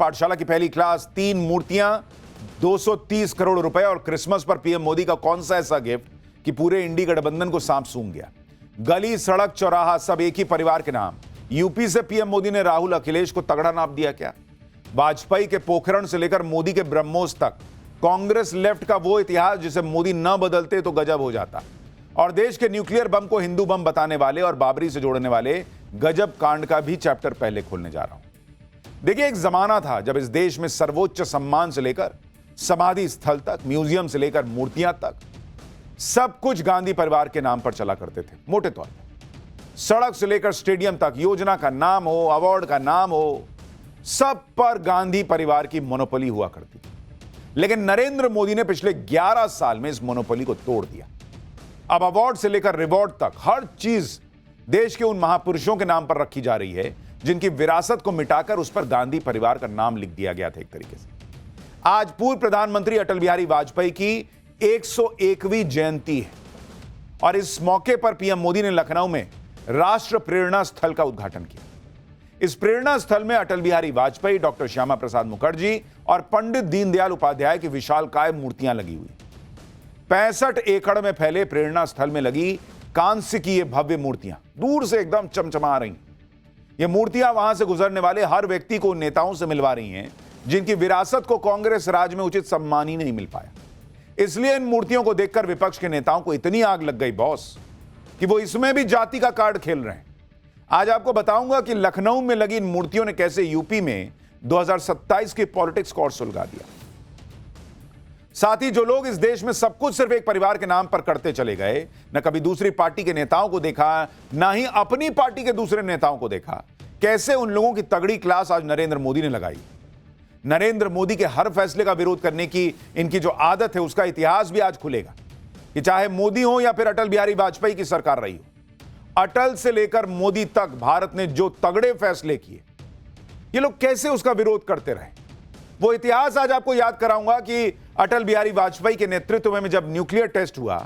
पाठशाला की पहली क्लास, 3 मूर्तियां, 230 करोड़ रुपए और क्रिसमस पर पीएम मोदी का कौन सा ऐसा गिफ्ट कि पूरे इंडी गठबंधन को सांप सूंघ गया। गली, सड़क, चौराहा सब एक ही परिवार के नाम। यूपी से पीएम मोदी ने राहुल, अखिलेश को तगड़ा नाप दिया क्या? वाजपेयी के पोखरण से लेकर मोदी के ब्रह्मोस तक कांग्रेस लेफ्ट का वो इतिहास जिसे मोदी न बदलते तो गजब हो जाता। और देश के न्यूक्लियर बम को हिंदू बम बताने वाले और बाबरी से जोड़ने वाले गजब कांड का भी चैप्टर पहले खोलने जा रहा हूं। देखिए, एक जमाना था जब इस देश में सर्वोच्च सम्मान से लेकर समाधि स्थल तक, म्यूजियम से लेकर मूर्तियां तक, सब कुछ गांधी परिवार के नाम पर चला करते थे। मोटे तौर पर सड़क से लेकर स्टेडियम तक, योजना का नाम हो, अवार्ड का नाम हो, सब पर गांधी परिवार की मोनोपोली हुआ करती थी। लेकिन नरेंद्र मोदी ने पिछले 11 साल में इस मोनोपोली को तोड़ दिया। अब अवार्ड से लेकर रिवॉर्ड तक हर चीज देश के उन महापुरुषों के नाम पर रखी जा रही है जिनकी विरासत को मिटाकर उस पर गांधी परिवार का नाम लिख दिया गया था एक तरीके से। आज पूर्व प्रधानमंत्री अटल बिहारी वाजपेयी की 101वीं जयंती है और इस मौके पर पीएम मोदी ने लखनऊ में राष्ट्र प्रेरणा स्थल का उद्घाटन किया। इस प्रेरणा स्थल में अटल बिहारी वाजपेयी, डॉक्टर श्यामा प्रसाद मुखर्जी और पंडित दीनदयाल उपाध्याय की विशालकाय मूर्तियां लगी हुई। 65 एकड़ में फैले प्रेरणा स्थल में लगी कांस्य की ये भव्य मूर्तियां दूर से एकदम चमचमा रही। ये मूर्तियां वहां से गुजरने वाले हर व्यक्ति को नेताओं से मिलवा रही हैं जिनकी विरासत को कांग्रेस राज में उचित सम्मान ही नहीं मिल पाया। इसलिए इन मूर्तियों को देखकर विपक्ष के नेताओं को इतनी आग लग गई बॉस कि वो इसमें भी जाति का कार्ड खेल रहे हैं। आज आपको बताऊंगा कि लखनऊ में लगी इन मूर्तियों ने कैसे यूपी में 2027 की पॉलिटिक्स को और सुलगा दिया। साथ ही जो लोग इस देश में सब कुछ सिर्फ एक परिवार के नाम पर करते चले गए, न कभी दूसरी पार्टी के नेताओं को देखा, ना ही अपनी पार्टी के दूसरे नेताओं को देखा, कैसे उन लोगों की तगड़ी क्लास आज नरेंद्र मोदी ने लगाई। नरेंद्र मोदी के हर फैसले का विरोध करने की इनकी जो आदत है उसका इतिहास भी आज खुलेगा कि चाहे मोदी हो या फिर अटल बिहारी वाजपेयी की सरकार रही हो, अटल से लेकर मोदी तक भारत ने जो तगड़े फैसले किए, ये लोग कैसे उसका विरोध करते रहे। वो इतिहास आज आपको याद कराऊंगा कि अटल बिहारी वाजपेयी के नेतृत्व में जब न्यूक्लियर टेस्ट हुआ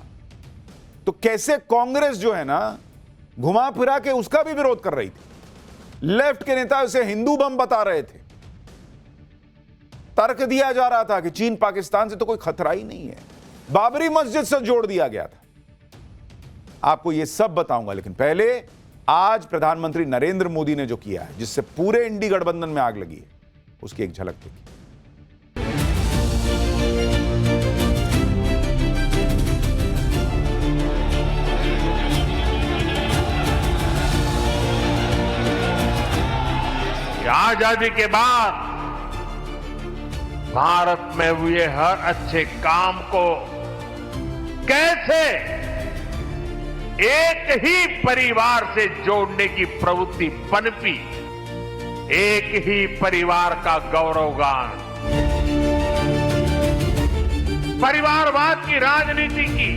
तो कैसे कांग्रेस जो है ना घुमा फिरा के उसका भी विरोध कर रही थी। लेफ्ट के नेता उसे हिंदू बम बता रहे थे। तर्क दिया जा रहा था कि चीन पाकिस्तान से तो कोई खतरा ही नहीं है। बाबरी मस्जिद से जोड़ दिया गया था। आपको यह सब बताऊंगा, लेकिन पहले आज प्रधानमंत्री नरेंद्र मोदी ने जो किया है जिससे पूरे इंडी गठबंधन में आग लगी है, उसकी एक झलक देखिए। आजादी के बाद भारत में हुए हर अच्छे काम को कैसे एक ही परिवार से जोड़ने की प्रवृत्ति पनपी, एक ही परिवार का गौरवगान, परिवारवाद की राजनीति की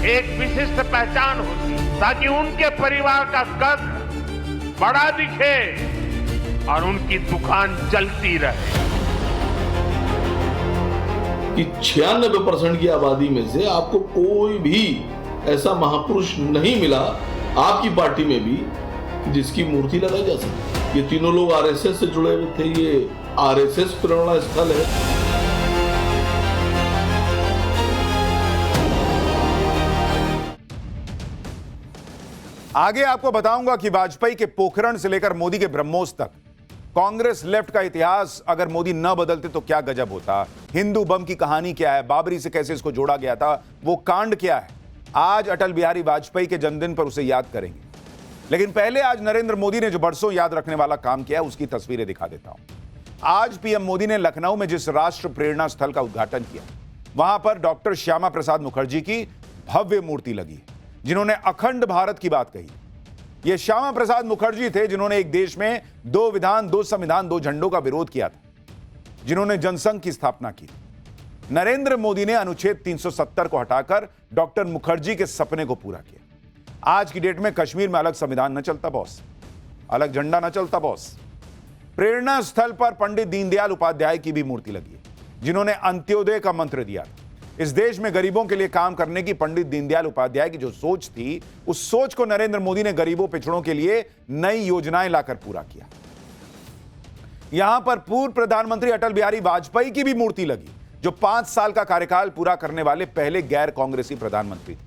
एक विशिष्ट पहचान होती ताकि उनके परिवार का कद बड़ा दिखे और उनकी दुकान चलती रहे। कि 96% की आबादी में से आपको कोई भी ऐसा महापुरुष नहीं मिला आपकी पार्टी में भी जिसकी मूर्ति लगाई जा सके। ये तीनों लोग आरएसएस से जुड़े हुए थे। ये आरएसएस प्रेरणा स्थल है। आगे आपको बताऊंगा कि वाजपेयी के पोखरण से लेकर मोदी के ब्रह्मोस तक कांग्रेस लेफ्ट का इतिहास अगर मोदी न बदलते तो क्या गजब होता। हिंदू बम की कहानी क्या है, बाबरी से कैसे इसको जोड़ा गया था, वो कांड क्या है। आज अटल बिहारी वाजपेयी के जन्मदिन पर उसे याद करेंगे, लेकिन पहले आज नरेंद्र मोदी ने जो बरसों याद रखने वाला काम किया उसकी तस्वीरें दिखा देता हूं। आज पीएम मोदी ने लखनऊ में जिस राष्ट्र प्रेरणा स्थल का उद्घाटन किया, वहां पर डॉक्टर श्यामा प्रसाद मुखर्जी की भव्य मूर्ति लगी, जिन्होंने अखंड भारत की बात कही। ये श्यामा प्रसाद मुखर्जी थे जिन्होंने एक देश में 2 विधान, 2 संविधान, 2 झंडों का विरोध किया था, जिन्होंने जनसंघ की स्थापना की। नरेंद्र मोदी ने अनुच्छेद 370 को हटाकर डॉक्टर मुखर्जी के सपने को पूरा किया। आज की डेट में कश्मीर में अलग संविधान न चलता बॉस, अलग झंडा न चलता बॉस। प्रेरणा स्थल पर पंडित दीनदयाल उपाध्याय की भी मूर्ति लगी है, जिन्होंने अंत्योदय का मंत्र दिया था। इस देश में गरीबों के लिए काम करने की पंडित दीनदयाल उपाध्याय की जो सोच थी, उस सोच को नरेंद्र मोदी ने गरीबों पिछड़ों के लिए नई योजनाएं लाकर पूरा किया। यहां पर पूर्व प्रधानमंत्री अटल बिहारी वाजपेयी की भी मूर्ति लगी, जो 5 साल का कार्यकाल पूरा करने वाले पहले गैर कांग्रेसी प्रधानमंत्री थे।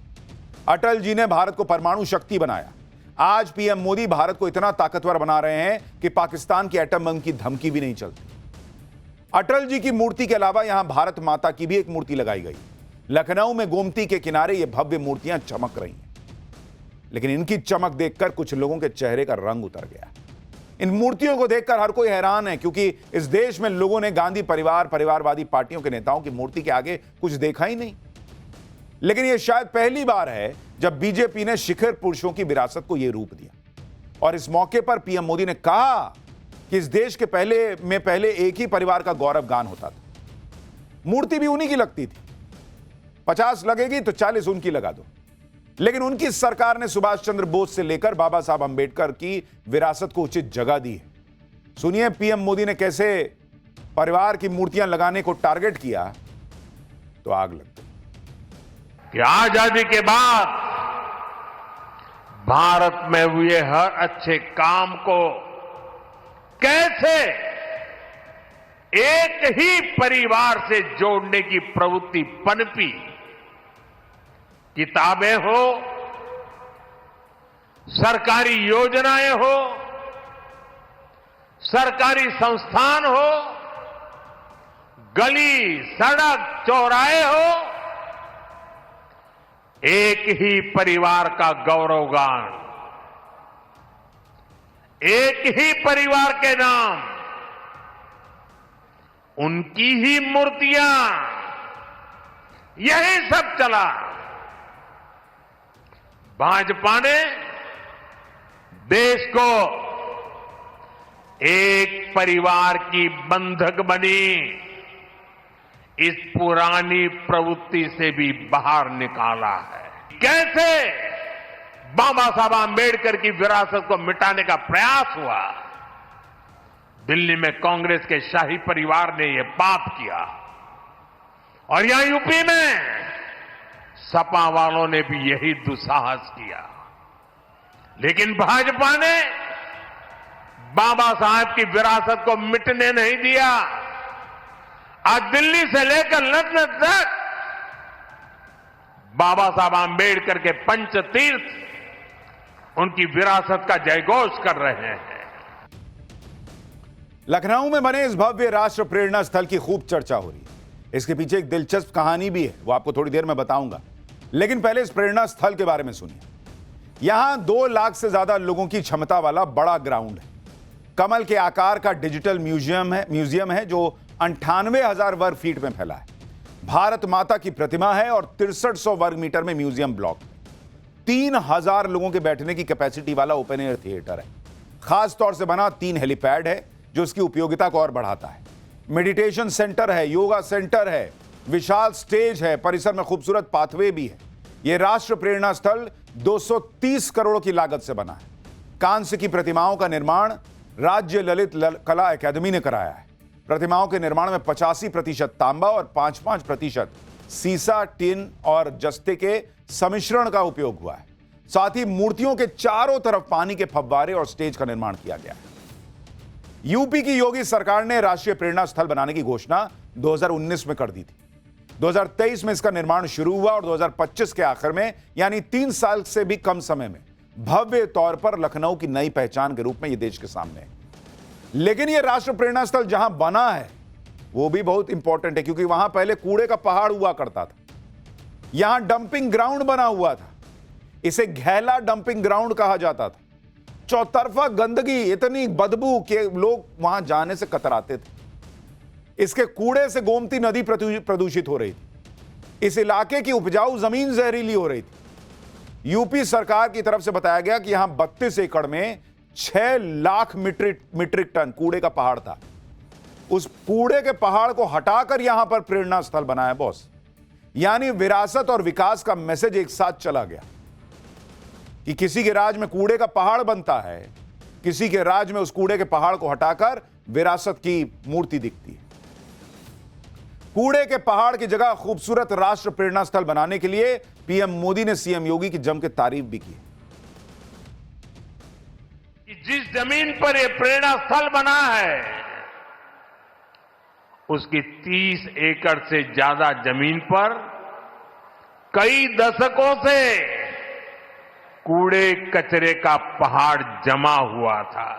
अटल जी ने भारत को परमाणु शक्ति बनाया। आज पीएम मोदी भारत को इतना ताकतवर बना रहे हैं कि पाकिस्तान की एटम बम की धमकी भी नहीं चलती। अटल जी की मूर्ति के अलावा यहां भारत माता की भी एक मूर्ति लगाई गई। लखनऊ में गोमती के किनारे ये भव्य मूर्तियां चमक रही हैं, लेकिन इनकी चमक देखकर कुछ लोगों के चेहरे का रंग उतर गया। इन मूर्तियों को देखकर हर कोई हैरान है, क्योंकि इस देश में लोगों ने गांधी परिवार, परिवारवादी पार्टियों के नेताओं की मूर्ति के आगे कुछ देखा ही नहीं। लेकिन यह शायद पहली बार है जब बीजेपी ने शिखर पुरुषों की विरासत को यह रूप दिया। और इस मौके पर पीएम मोदी ने कहा कि इस देश के पहले एक ही परिवार का गौरव गान होता था। मूर्ति भी उन्हीं की लगती थी। 50 लगेगी तो 40 उनकी लगा दो। लेकिन उनकी सरकार ने सुभाष चंद्र बोस से लेकर बाबा साहब अंबेडकर की विरासत को उचित जगह दी है। सुनिए पीएम मोदी ने कैसे परिवार की मूर्तियां लगाने को टारगेट किया, तो आग लग गई। कि आजादी के बाद भारत में हुए हर अच्छे काम को कैसे एक ही परिवार से जोड़ने की प्रवृत्ति पनपी। किताबें हो, सरकारी योजनाएं हो, सरकारी संस्थान हो, गली, सड़क, चौराहे हो, एक ही परिवार का गौरवगान, एक ही परिवार के नाम, उनकी ही मूर्तियां, यही सब चला। भाजपा ने देश को एक परिवार की बंधक बनी इस पुरानी प्रवृत्ति से भी बाहर निकाला है। कैसे बाबा साहब आंबेडकर की विरासत को मिटाने का प्रयास हुआ, दिल्ली में कांग्रेस के शाही परिवार ने यह पाप किया, और यहां यूपी में सपा वालों ने भी यही दुस्साहस किया। लेकिन भाजपा ने बाबा साहब की विरासत को मिटने नहीं दिया। आज दिल्ली से लेकर लंदन तक बाबा साहब आंबेडकर के पंचतीर्थ उनकी विरासत का जयघोष कर रहे हैं। लखनऊ में बने इस भव्य राष्ट्र प्रेरणा स्थल की खूब चर्चा हो रही है। इसके पीछे एक दिलचस्प कहानी भी है, वो आपको थोड़ी देर में बताऊंगा। लेकिन पहले इस प्रेरणा स्थल के बारे में सुनिए। यहां 2 लाख से ज्यादा लोगों की क्षमता वाला बड़ा ग्राउंड है। कमल के आकार का डिजिटल म्यूजियम है जो 98,000 वर्ग फीट में फैला है। भारत माता की प्रतिमा है और 6300 वर्ग मीटर में म्यूजियम ब्लॉक। 3000 लोगों के बैठने की कैपेसिटी वाला ओपन एयर थिएटर है। खास तौर से बना 3 हेलीपैड है जो उसकी उपयोगिता को और बढ़ाता है। मेडिटेशन सेंटर है, योगा सेंटर है, विशाल स्टेज है, परिसर में खूबसूरत पाथवे भी है। यह राष्ट्र प्रेरणा स्थल 230 करोड़ की लागत से बना है। कांस्य की प्रतिमाओं का निर्माण राज्य ललित कला अकादमी ने कराया है। प्रतिमाओं के निर्माण में 85% तांबा और 5-5% सीसा, टिन और जस्ते के सम्मिश्रण का उपयोग हुआ है। साथ ही मूर्तियों के चारों तरफ पानी के फव्वारे और स्टेज का निर्माण किया गया है। यूपी की योगी सरकार ने राष्ट्रीय प्रेरणा स्थल बनाने की घोषणा 2019 में कर दी थी। 2023 में इसका निर्माण शुरू हुआ और 2025 के आखिर में, यानी 3 साल से भी कम समय में, भव्य तौर पर लखनऊ की नई पहचान के रूप में यह देश के सामने है। लेकिन यह राष्ट्र प्रेरणा स्थल जहां बना है वो भी बहुत इंपॉर्टेंट है, क्योंकि वहां पहले कूड़े का पहाड़ हुआ करता था। यहां डंपिंग ग्राउंड बना हुआ था। इसे घैला डंपिंग ग्राउंड कहा जाता था। चौतरफा गंदगी, इतनी बदबू कि लोग वहां जाने से कतराते थे। इसके कूड़े से गोमती नदी प्रदूषित हो रही थी। इस इलाके की उपजाऊ जमीन जहरीली हो रही थी। यूपी सरकार की तरफ से बताया गया कि यहां 32 एकड़ में 6 लाख मीट्रिक टन कूड़े का पहाड़ था। उस कूड़े के पहाड़ को हटाकर यहां पर प्रेरणा स्थल बनाया बॉस। यानी विरासत और विकास का मैसेज एक साथ चला गया कि किसी के राज में कूड़े का पहाड़ बनता है, किसी के राज में उस कूड़े के पहाड़ को हटाकर विरासत की मूर्ति दिखती है। कूड़े के पहाड़ की जगह खूबसूरत राष्ट्र प्रेरणा स्थल बनाने के लिए पीएम मोदी ने सीएम योगी की जम के तारीफ भी की। जिस जमीन पर यह प्रेरणा स्थल बना है उसकी 30 एकड़ से ज्यादा जमीन पर कई दशकों से कूड़े कचरे का पहाड़ जमा हुआ था।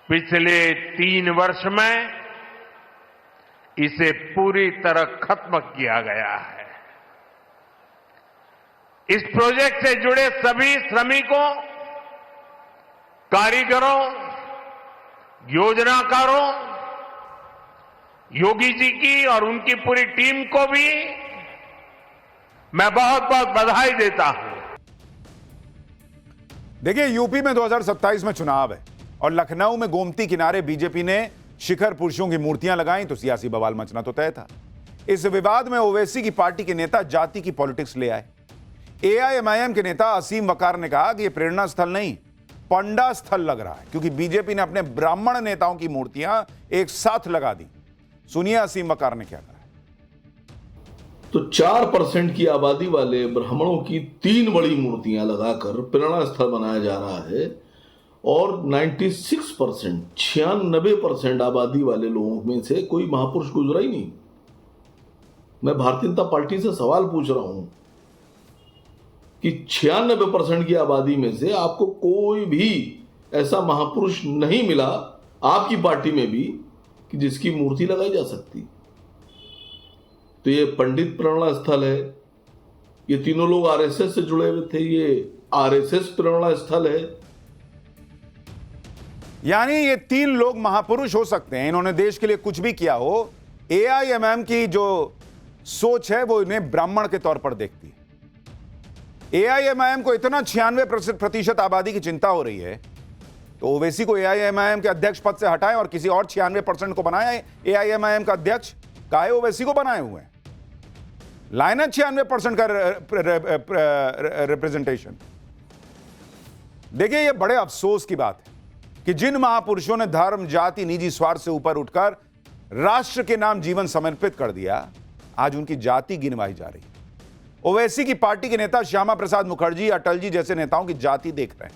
पिछले 3 वर्ष में इसे पूरी तरह खत्म किया गया है। इस प्रोजेक्ट से जुड़े सभी श्रमिकों, कारीगरों, योजनाकारों, योगी जी की और उनकी पूरी टीम को भी मैं बहुत बहुत बधाई देता हूं। देखिए, यूपी में 2027 में चुनाव है और लखनऊ में गोमती किनारे बीजेपी ने शिखर पुरुषों की मूर्तियां लगाई तो सियासी बवाल मचना तो तय था। इस विवाद में ओवैसी की पार्टी के नेता जाति की पॉलिटिक्स ले आए। एआईएमआईएम के नेता असीम वकार ने कहा कि यह प्रेरणा स्थल नहीं, पंडा स्थल लग रहा है, क्योंकि बीजेपी ने अपने ब्राह्मण नेताओं की मूर्तियां एक साथ लगा दी। सुनिए असीम वकार ने क्या कहा। तो 4% की आबादी वाले ब्राह्मणों की 3 बड़ी मूर्तियां लगाकर प्रेरणा स्थल बनाया जा रहा है और 96% आबादी वाले लोगों में से कोई महापुरुष गुजरा ही नहीं। मैं भारतीय जनता पार्टी से सवाल पूछ रहा हूं कि 96% की आबादी में से आपको कोई भी ऐसा महापुरुष नहीं मिला आपकी पार्टी में भी कि जिसकी मूर्ति लगाई जा सकती। तो ये पंडित प्रेरणा स्थल है, ये तीनों लोग आरएसएस से जुड़े हुए थे, ये आरएसएस प्रेरणा स्थल है। यानी ये 3 लोग महापुरुष हो सकते हैं, इन्होंने देश के लिए कुछ भी किया हो। एआईएमआईएम की जो सोच है वो इन्हें ब्राह्मण के तौर पर देखती है। एआईएमआईएम को इतना 96% आबादी की चिंता हो रही है तो ओवैसी को एआईएमआईएम के अध्यक्ष पद से हटाएं और किसी और 96% को बनाएं एआईएमआईएम का अध्यक्ष। काहे ओवैसी को बनाए हुए हैं? लाइन है 96% का रिप्रेजेंटेशन। देखिए, यह बड़े अफसोस की बात है कि जिन महापुरुषों ने धर्म, जाति, निजी स्वार्थ से ऊपर उठकर राष्ट्र के नाम जीवन समर्पित कर दिया, आज उनकी जाति गिनवाई जा रही है। ओवैसी की पार्टी के नेता श्यामा प्रसाद मुखर्जी, अटल जी जैसे नेताओं की जाति देख रहे हैं।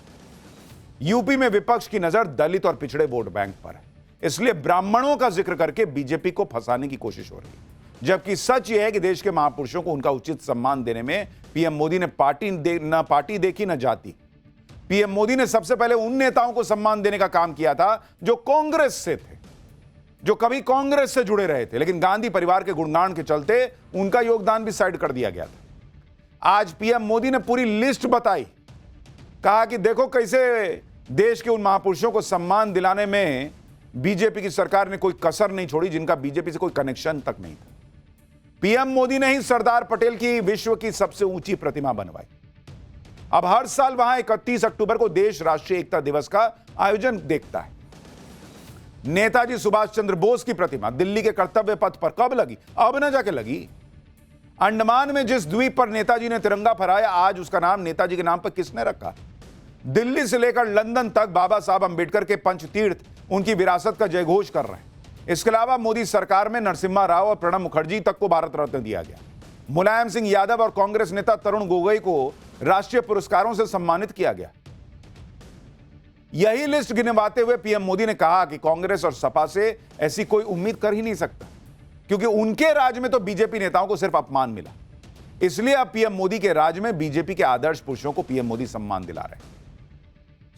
यूपी में विपक्ष की नजर दलित और पिछड़े वोट बैंक पर है, इसलिए ब्राह्मणों का जिक्र करके बीजेपी को फंसाने की कोशिश हो रही है। जबकि सच यह है कि देश के महापुरुषों को उनका उचित सम्मान देने में पीएम मोदी ने ना पार्टी देखी ना जाति। पीएम मोदी ने सबसे पहले उन नेताओं को सम्मान देने का काम किया था जो कांग्रेस से थे, जो कभी कांग्रेस से जुड़े रहे थे, लेकिन गांधी परिवार के गुणगान के चलते उनका योगदान भी साइड कर दिया गया था। आज पीएम मोदी ने पूरी लिस्ट बताई, कहा कि देखो कैसे देश के उन महापुरुषों को सम्मान दिलाने में बीजेपी की सरकार ने कोई कसर नहीं छोड़ी जिनका बीजेपी से कोई कनेक्शन तक नहीं था। पीएम मोदी ने ही सरदार पटेल की विश्व की सबसे ऊंची प्रतिमा बनवाई। अब हर साल वहां 31 अक्टूबर को देश राष्ट्रीय एकता दिवस का आयोजन देखता है। नेताजी सुभाष चंद्र बोस की प्रतिमा दिल्ली के कर्तव्य पथ पर कब लगी? अब न जाके लगी। अंडमान में जिस द्वीप पर नेताजी ने तिरंगा फहराया, आज उसका नाम नेताजी के नाम पर किसने रखा? दिल्ली से लेकर लंदन तक बाबा साहब अंबेडकर के पंचतीर्थ उनकी विरासत का जयघोष कर रहे हैं। इसके अलावा मोदी सरकार में नरसिम्हा राव और प्रणब मुखर्जी तक को भारत रत्न दिया गया। मुलायम सिंह यादव और कांग्रेस नेता तरुण गोगोई को राष्ट्रीय पुरस्कारों से सम्मानित किया गया। यही लिस्ट गिनवाते हुए पीएम मोदी ने कहा कि कांग्रेस और सपा से ऐसी कोई उम्मीद कर ही नहीं सकता, क्योंकि उनके राज में तो बीजेपी नेताओं को सिर्फ अपमान मिला। इसलिए अब पीएम मोदी के राज में बीजेपी के आदर्श पुरुषों को पीएम मोदी सम्मान दिला रहे हैं।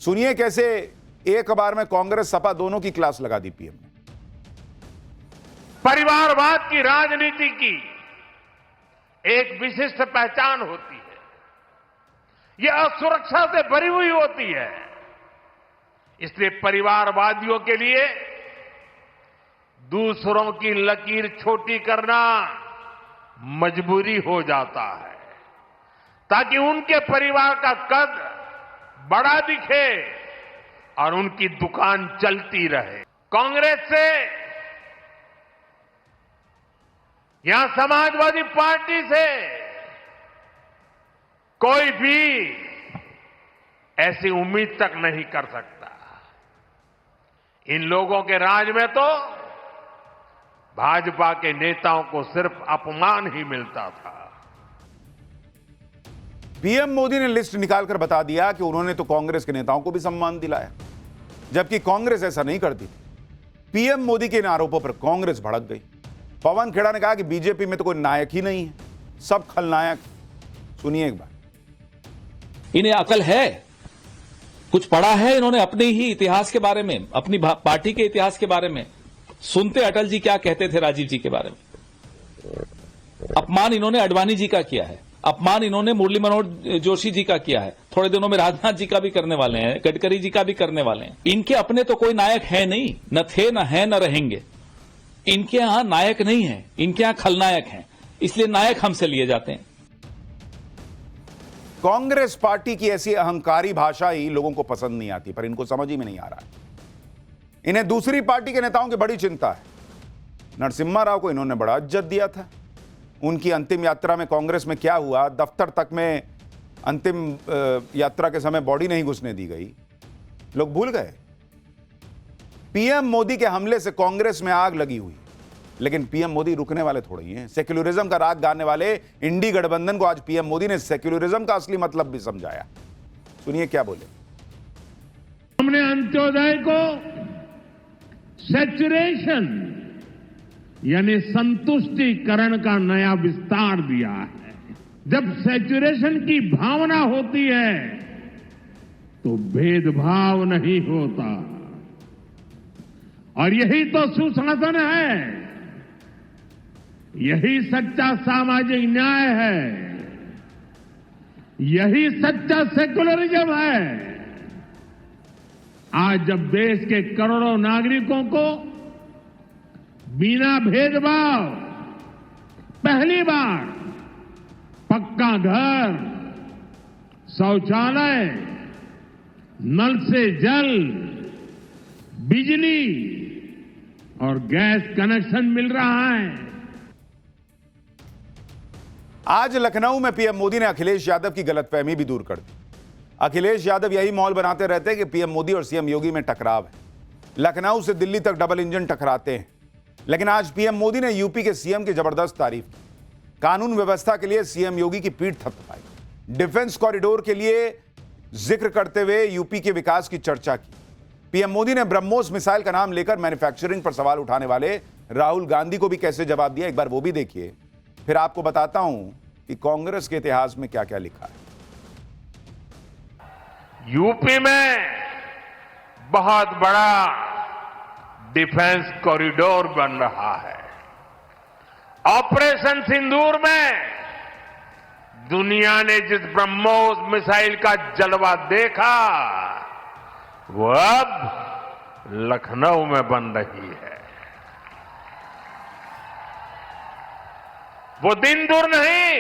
सुनिए कैसे एक बार में कांग्रेस सपा दोनों की क्लास लगा दी पीएम ने। परिवारवाद की राजनीति की एक विशिष्ट पहचान होती है, यह असुरक्षा से भरी हुई होती है। इसलिए परिवारवादियों के लिए दूसरों की लकीर छोटी करना मजबूरी हो जाता है, ताकि उनके परिवार का कद बड़ा दिखे और उनकी दुकान चलती रहे। कांग्रेस से यहां समाजवादी पार्टी से कोई भी ऐसी उम्मीद तक नहीं कर सकता। इन लोगों के राज में तो भाजपा के नेताओं को सिर्फ अपमान ही मिलता था। पीएम मोदी ने लिस्ट निकालकर बता दिया कि उन्होंने तो कांग्रेस के नेताओं को भी सम्मान दिलाया, जबकि कांग्रेस ऐसा नहीं करती थी। पीएम मोदी के इन आरोपों पर कांग्रेस भड़क गई। पवन खेड़ा ने कहा कि बीजेपी में तो कोई नायक ही नहीं है, सब खलनायक। सुनिए एक बार। इन्हें अकल है? कुछ पढ़ा है इन्होंने अपने ही इतिहास के बारे में, अपनी पार्टी के इतिहास के बारे में? सुनते अटल जी क्या कहते थे राजीव जी के बारे में। अपमान इन्होंने अडवाणी जी का किया है, अपमान इन्होंने मुरली मनोहर जोशी जी का किया है, थोड़े दिनों में राजनाथ जी का भी करने वाले हैं, गडकरी जी का भी करने वाले हैं। इनके अपने तो कोई नायक है नहीं, न थे, न है, न रहेंगे। इनके यहां नायक नहीं है, इनके यहां खलनायक हैं, इसलिए नायक हमसे लिए जाते हैं। कांग्रेस पार्टी की ऐसी अहंकारी भाषा ही लोगों को पसंद नहीं आती, पर इनको समझ ही में नहीं आ रहा है। इन्हें दूसरी पार्टी के नेताओं की बड़ी चिंता है। नरसिम्हा राव को इन्होंने बड़ा इज्जत दिया था। उनकी अंतिम यात्रा में कांग्रेस में क्या हुआ, दफ्तर तक में अंतिम यात्रा के समय बॉडी नहीं घुसने दी गई, लोग भूल गए। पीएम मोदी के हमले से कांग्रेस में आग लगी हुई, लेकिन पीएम मोदी रुकने वाले थोड़े ही हैं। सेक्युलरिज्म का राग गाने वाले इंडी गठबंधन को आज पीएम मोदी ने सेक्युलरिज्म का असली मतलब भी समझाया। सुनिए क्या बोले। हमने अंत्योदय को सैचुरेशन यानी संतुष्टिकरण का नया विस्तार दिया है। जब सैचुरेशन की भावना होती है तो भेदभाव नहीं होता, और यही तो सुशासन है, यही सच्चा सामाजिक न्याय है, यही सच्चा सेकुलरिज्म है। आज जब देश के करोड़ों नागरिकों को बिना भेदभाव पहली बार पक्का घर, शौचालय, नल से जल, बिजली और गैस कनेक्शन मिल रहा है। आज लखनऊ में पीएम मोदी ने अखिलेश यादव की गलतफहमी भी दूर कर दी। अखिलेश यादव यही मौल बनाते रहते हैं कि पीएम मोदी और सीएम योगी में टकराव है। लखनऊ से दिल्ली तक डबल इंजन टकराते हैं, लेकिन आज पीएम मोदी ने यूपी के सीएम की जबरदस्त तारीफ की। कानून व्यवस्था के लिए सीएम योगी की पीठ थपथपाई। डिफेंस कॉरिडोर के लिए जिक्र करते हुए यूपी के विकास की चर्चा की। पीएम मोदी ने ब्रह्मोस मिसाइल का नाम लेकर मैन्युफैक्चरिंग पर सवाल उठाने वाले राहुल गांधी को भी कैसे जवाब दिया, एक बार वो भी देखिए। फिर आपको बताता हूं कि कांग्रेस के इतिहास में क्या क्या लिखा है। यूपी में बहुत बड़ा डिफेंस कॉरिडोर बन रहा है। ऑपरेशन सिंदूर में दुनिया ने जिस ब्रह्मोस मिसाइल का जलवा देखा, वो अब लखनऊ में बन रही है। वो दिन दूर नहीं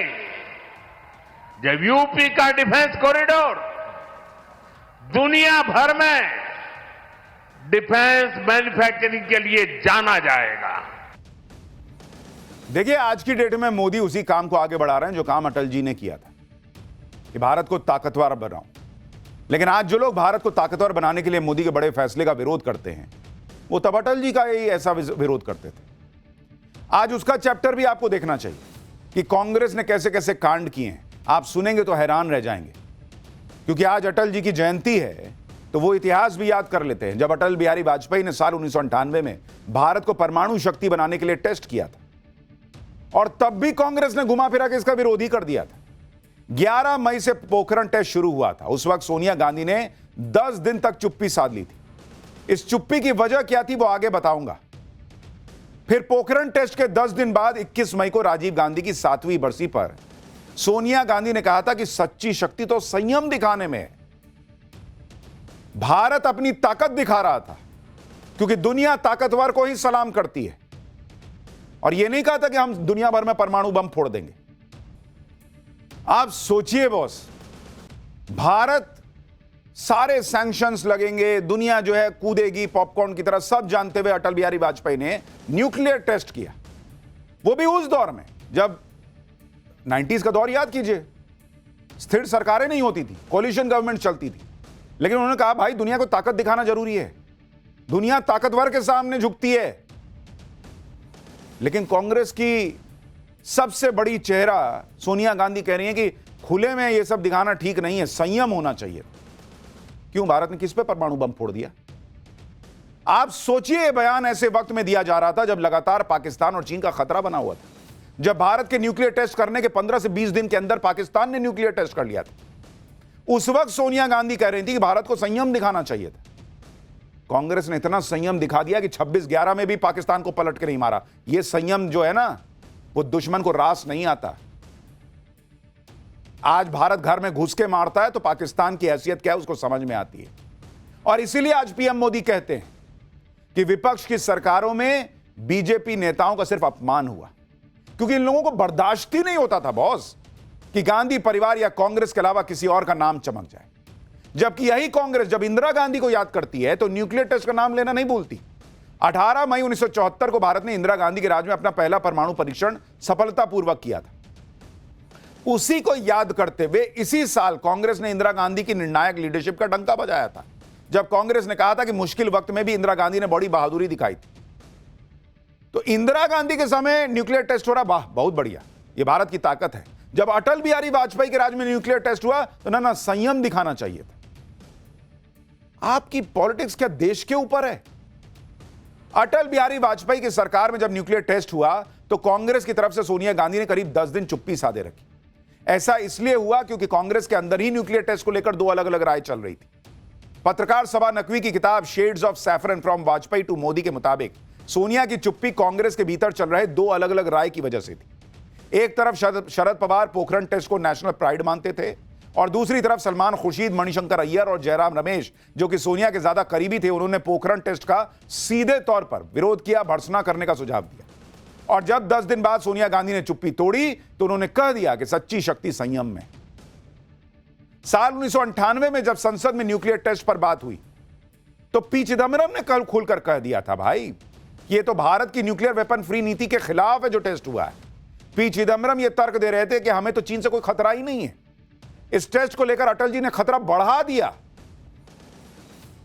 जब यूपी का डिफेंस कॉरिडोर दुनिया भर में डिफेंस मैन्युफैक्चरिंग के लिए जाना जाएगा। देखिए, आज की डेट में मोदी उसी काम को आगे बढ़ा रहे हैं जो काम अटल जी ने किया था कि भारत को ताकतवर बनाओ। लेकिन आज जो लोग भारत को ताकतवर बनाने के लिए मोदी के बड़े फैसले का विरोध करते हैं, वो तब अटल जी का ही ऐसा विरोध करते थे। आज उसका चैप्टर भी आपको देखना चाहिए कि कांग्रेस ने कैसे कैसे कांड किए हैं। आप सुनेंगे तो हैरान रह जाएंगे, क्योंकि आज अटल जी की जयंती है, तो वो इतिहास भी याद कर लेते हैं। जब अटल बिहारी वाजपेयी ने साल 1998 में भारत को परमाणु शक्ति बनाने के लिए टेस्ट किया था, और तब भी कांग्रेस ने घुमा फिरा के इसका विरोध ही कर दिया था। 11 मई से पोखरण टेस्ट शुरू हुआ था। उस वक्त सोनिया गांधी ने 10 दिन तक चुप्पी साध ली थी। इस चुप्पी की वजह क्या थी वो आगे बताऊंगा। फिर पोखरण टेस्ट के 10 दिन बाद 21 मई को राजीव गांधी की 7वीं बरसी पर सोनिया गांधी ने कहा था कि सच्ची शक्ति तो संयम दिखाने में है। भारत अपनी ताकत दिखा रहा था, क्योंकि दुनिया ताकतवर को ही सलाम करती है। और यह नहीं कहा था कि हम दुनिया भर में परमाणु बम फोड़ देंगे। आप सोचिए बॉस, भारत सारे सैंक्शंस लगेंगे, दुनिया जो है कूदेगी पॉपकॉर्न की तरह, सब जानते हुए अटल बिहारी वाजपेयी ने न्यूक्लियर टेस्ट किया। वो भी उस दौर में जब 90s का दौर याद कीजिए, स्थिर सरकारें नहीं होती थी, कोलिशन गवर्नमेंट चलती थी। लेकिन उन्होंने कहा भाई दुनिया को ताकत दिखाना जरूरी है, दुनिया ताकतवर के सामने झुकती है। लेकिन कांग्रेस की सबसे बड़ी चेहरा सोनिया गांधी कह रही है कि खुले में यह सब दिखाना ठीक नहीं है, संयम होना चाहिए। क्यों? भारत ने किस पे परमाणु बम फोड़ दिया? आप सोचिए, ये बयान ऐसे वक्त में दिया जा रहा था जब लगातार पाकिस्तान और चीन का खतरा बना हुआ था, जब भारत के न्यूक्लियर टेस्ट करने के 15 से 20 दिन के अंदर पाकिस्तान ने न्यूक्लियर टेस्ट कर लिया था। उस वक्त सोनिया गांधी कह रही थी कि भारत को संयम दिखाना चाहिए था। कांग्रेस ने इतना संयम दिखा दिया कि 26/11 में भी पाकिस्तान को पलट के नहीं मारा। यह संयम जो है ना, वो दुश्मन को रास नहीं आता। आज भारत घर में घुस के मारता है तो पाकिस्तान की हैसियत क्या है उसको समझ में आती है। और इसीलिए आज पीएम मोदी कहते हैं कि विपक्ष की सरकारों में बीजेपी नेताओं का सिर्फ अपमान हुआ, क्योंकि इन लोगों को बर्दाश्त ही नहीं होता था बॉस कि गांधी परिवार या कांग्रेस के अलावा किसी और का नाम चमक जाए। जबकि यही कांग्रेस जब इंदिरा गांधी को याद करती है तो न्यूक्लियर टेस्ट का नाम लेना नहीं भूलती। 18 मई 1974 को भारत ने इंदिरा गांधी के राज में अपना पहला परमाणु परीक्षण सफलतापूर्वक किया था। उसी को याद करते हुए इसी साल कांग्रेस ने इंदिरा गांधी की निर्णायक लीडरशिप का डंका बजाया था, जब कांग्रेस ने कहा था कि मुश्किल वक्त में भी इंदिरा गांधी ने बड़ी बहादुरी दिखाई थी। तो इंदिरा गांधी के समय न्यूक्लियर टेस्ट हो रहा, वाह बहुत बढ़िया, यह भारत की ताकत है। जब अटल बिहारी वाजपेयी के राज में न्यूक्लियर टेस्ट हुआ तो ना संयम दिखाना चाहिए था। आपकी पॉलिटिक्स क्या देश के ऊपर है? अटल बिहारी वाजपेयी की सरकार में जब न्यूक्लियर टेस्ट हुआ तो कांग्रेस की तरफ से सोनिया गांधी ने करीब 10 दिन चुप्पी साधे रखी। ऐसा इसलिए हुआ क्योंकि कांग्रेस के अंदर ही न्यूक्लियर टेस्ट को लेकर दो अलग अलग राय चल रही थी। पत्रकार सभा नकवी की किताब shades of saffron from Vajpayee to Modi के मुताबिक सोनिया की चुप्पी कांग्रेस के भीतर चल रहे दो अलग अलग राय की वजह से थी। एक तरफ शरद पवार पोखरण टेस्ट को नेशनल प्राइड मानते थे और दूसरी तरफ सलमान खुर्शीद, मणिशंकर अय्यर और जयराम रमेश, जो कि सोनिया के ज्यादा करीबी थे, उन्होंने पोखरण टेस्ट का सीधे तौर पर विरोध किया, भर्त्सना करने का सुझाव दिया। और जब 10 दिन बाद सोनिया गांधी ने चुप्पी तोड़ी तो उन्होंने कह दिया कि सच्ची शक्ति संयम में। साल 1998 में जब संसद में न्यूक्लियर टेस्ट पर बात हुई तो पी चिदम्बरम ने कल खुलकर कह दिया था, भाई ये तो भारत की न्यूक्लियर वेपन फ्री नीति के खिलाफ है जो टेस्ट हुआ है। पी चिदम्बरम ये तर्क दे रहे थे कि हमें तो चीन से कोई खतरा ही नहीं है। इस टेस्ट को लेकर अटल जी ने खतरा बढ़ा दिया।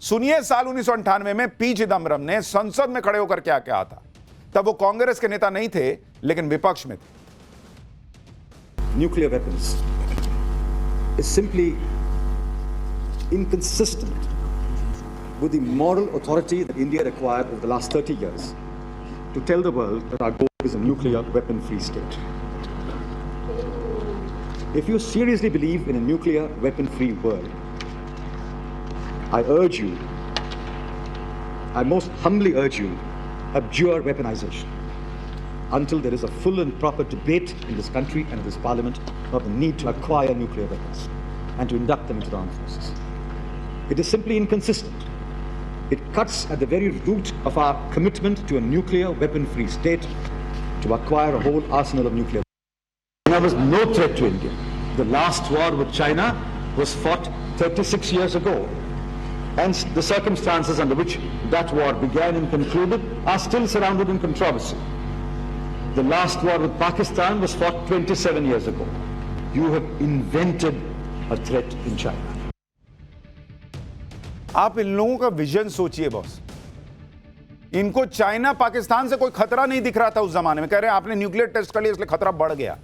सुनिए साल 1998 में पी चिदम्बरम ने संसद में खड़े होकर क्या कहा था। तब वो कांग्रेस के नेता नहीं थे लेकिन विपक्ष में थे। Nuclear weapons is simply inconsistent with the moral authority that India acquired over the last 30 years to tell the world that our goal is a nuclear weapon-free state. If you seriously believe in a nuclear weapon-free world, I urge you, I most humbly urge you, abjure weaponization until there is a full and proper debate in this country and in this parliament of the need to acquire nuclear weapons and to induct them into the armed forces. It is simply inconsistent. It cuts at the very root of our commitment to a nuclear weapon-free state to acquire a whole arsenal of nuclear weapons. There was no threat to India. The last war with China was fought 36 years ago, and the circumstances under which that war began and concluded are still surrounded in controversy. The last war with Pakistan was fought 27 years ago. You have invented a threat in China. आप इन लोगों का vision सोचिए boss. इनको China Pakistan से कोई खतरा नहीं दिख रहा था उस जमाने में। कह रहे हैं आपने न्यूक्लियर टेस्ट कर लिया इसलिए खतरा बढ़ गया।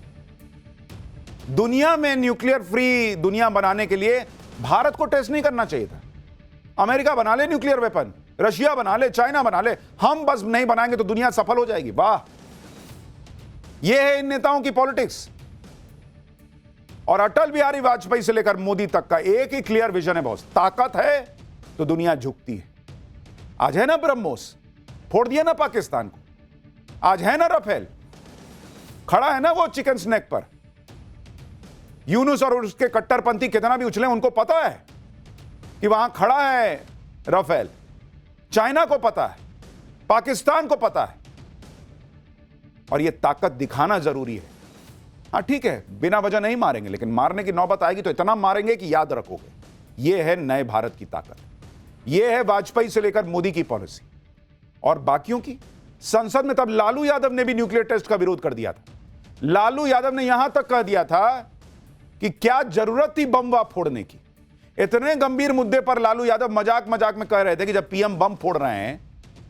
दुनिया में न्यूक्लियर फ्री दुनिया बनाने के लिए भारत को टेस्ट नहीं करना चाहिए था। अमेरिका बना ले न्यूक्लियर वेपन, रशिया बना ले, चाइना बना ले, हम बस नहीं बनाएंगे तो दुनिया सफल हो जाएगी। वाह, यह है इन नेताओं की पॉलिटिक्स। और अटल बिहारी वाजपेयी से लेकर मोदी तक का एक ही क्लियर विजन है बॉस, ताकत है तो दुनिया झुकती है। आज है ना ब्रह्मोस, फोड़ दिया ना पाकिस्तान को। आज है ना राफेल, खड़ा है ना वो चिकन स्नैक पर। यूनुस और उसके कट्टरपंथी कितना भी उछले, उनको पता है कि वहां खड़ा है राफेल। चाइना को पता है, पाकिस्तान को पता है, और यह ताकत दिखाना जरूरी है। हाँ ठीक है, बिना वजह नहीं मारेंगे, लेकिन मारने की नौबत आएगी तो इतना मारेंगे कि याद रखोगे। यह है नए भारत की ताकत। यह है वाजपेयी से लेकर मोदी की पॉलिसी और बाकियों की। संसद में तब लालू यादव ने भी न्यूक्लियर टेस्ट का विरोध कर दिया था। लालू यादव ने यहां तक कह दिया था कि क्या जरूरत थी बम फोड़ने की। इतने गंभीर मुद्दे पर लालू यादव मजाक मजाक में कह रहे थे कि जब पीएम बम फोड़ रहे हैं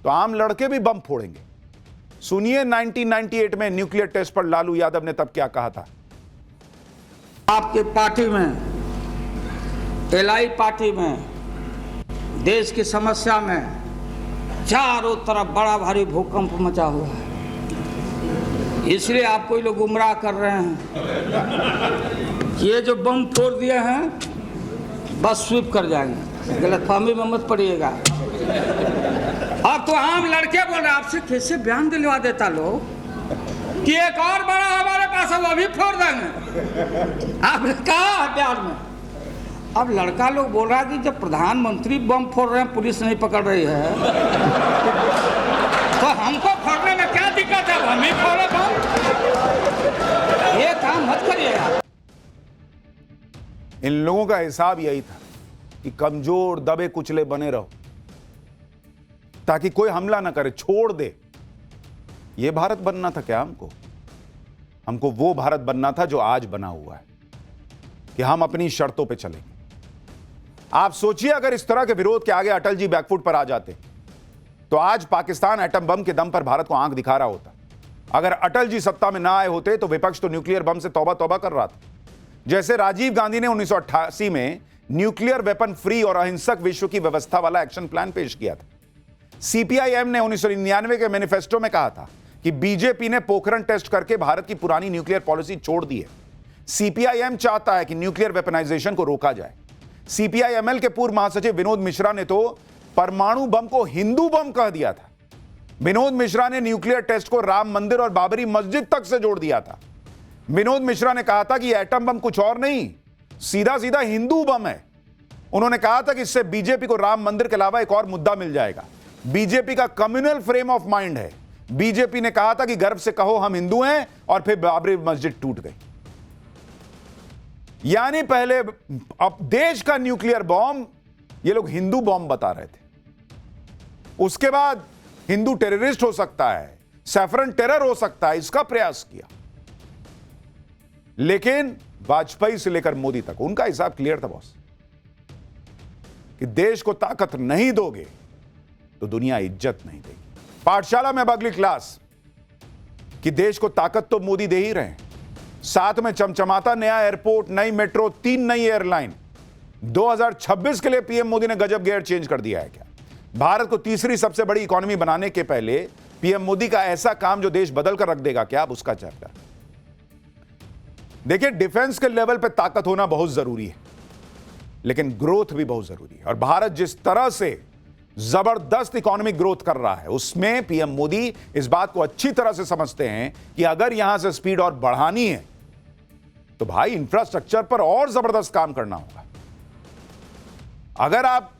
तो आम लड़के भी बम फोड़ेंगे। सुनिए 1998 में न्यूक्लियर टेस्ट पर लालू यादव ने तब क्या कहा था। आपकी पार्टी में, एलआई पार्टी में, देश की समस्या में चारों तरफ बड़ा भारी भूकंप मचा हुआ है, इसलिए आप कोई लोग गुमराह कर रहे हैं। ये जो बम फोड़ दिए हैं बस स्वीप कर जाएंगे, गलतफहमी में मत पड़िएगा। अब तो आम लड़के बोल रहे, आपसे कैसे बयान दिलवा देता लोग कि एक और बड़ा हमारे पास है, वो भी फोड़ देंगे। आपने कहा है बयान में। अब लड़का लोग बोल रहा है कि जब प्रधानमंत्री बम फोड़ रहे हैं, पुलिस नहीं पकड़ रही है, तो हमको फोड़ने में क्या दिक्कत है, हम ही फोड़े बम। ये काम मत करिएगा। इन लोगों का हिसाब यही था कि कमजोर दबे कुचले बने रहो ताकि कोई हमला ना करे, छोड़ दे। यह भारत बनना था क्या हमको वो भारत बनना था जो आज बना हुआ है कि हम अपनी शर्तों पे चलेंगे। आप सोचिए अगर इस तरह के विरोध के आगे अटल जी बैकफुट पर आ जाते तो आज पाकिस्तान एटम बम के दम पर भारत को आंख दिखा रहा होता। अगर अटल जी सत्ता में ना आए होते तो विपक्ष तो न्यूक्लियर बम से तौबा तौबा कर रहा था। जैसे राजीव गांधी ने 1988 में न्यूक्लियर वेपन फ्री और अहिंसक विश्व की व्यवस्था वाला एक्शन प्लान पेश किया था। सीपीआईएम ने 1999 के मैनिफेस्टो में कहा था कि बीजेपी ने पोखरण टेस्ट करके भारत की पुरानी न्यूक्लियर पॉलिसी छोड़ दी है। सीपीआईएम चाहता है कि न्यूक्लियर वेपनाइजेशन को रोका जाए। सीपीआईएमएल के पूर्व महासचिव विनोद मिश्रा ने तो परमाणु बम को हिंदू बम कह दिया था। विनोद मिश्रा ने न्यूक्लियर टेस्ट को राम मंदिर और बाबरी मस्जिद तक से जोड़ दिया था। विनोद मिश्रा ने कहा था कि एटम बम कुछ और नहीं, सीधा सीधा हिंदू बम है। उन्होंने कहा था कि इससे बीजेपी को राम मंदिर के अलावा एक और मुद्दा मिल जाएगा। बीजेपी का कम्युनल फ्रेम ऑफ माइंड है। बीजेपी ने कहा था कि गर्व से कहो हम हिंदू हैं, और फिर बाबरी मस्जिद टूट गई। यानी पहले अब देश का न्यूक्लियर बॉम्ब ये लोग हिंदू बॉम्ब बता रहे थे। उसके बाद हिंदू टेररिस्ट हो सकता है, सैफरन टेरर हो सकता है, इसका प्रयास किया। लेकिन वाजपेयी से लेकर मोदी तक उनका हिसाब क्लियर था बॉस, कि देश को ताकत नहीं दोगे तो दुनिया इज्जत नहीं देगी। पाठशाला में अब अगली क्लास कि देश को ताकत तो मोदी दे ही रहे हैं, साथ में चमचमाता नया एयरपोर्ट, नई मेट्रो, 3 नई एयरलाइन। 2026 के लिए पीएम मोदी ने गजब गियर चेंज कर दिया है क्या? भारत को तीसरी सबसे बड़ी इकोनॉमी बनाने के पहले पीएम मोदी का ऐसा काम जो देश बदल कर रख देगा क्या? अब उसका चर्चा। देखिए, डिफेंस के लेवल पे ताकत होना बहुत जरूरी है, लेकिन ग्रोथ भी बहुत जरूरी है। और भारत जिस तरह से जबरदस्त इकोनॉमिक ग्रोथ कर रहा है, उसमें पीएम मोदी इस बात को अच्छी तरह से समझते हैं कि अगर यहां से स्पीड और बढ़ानी है तो भाई इंफ्रास्ट्रक्चर पर और जबरदस्त काम करना होगा। अगर आप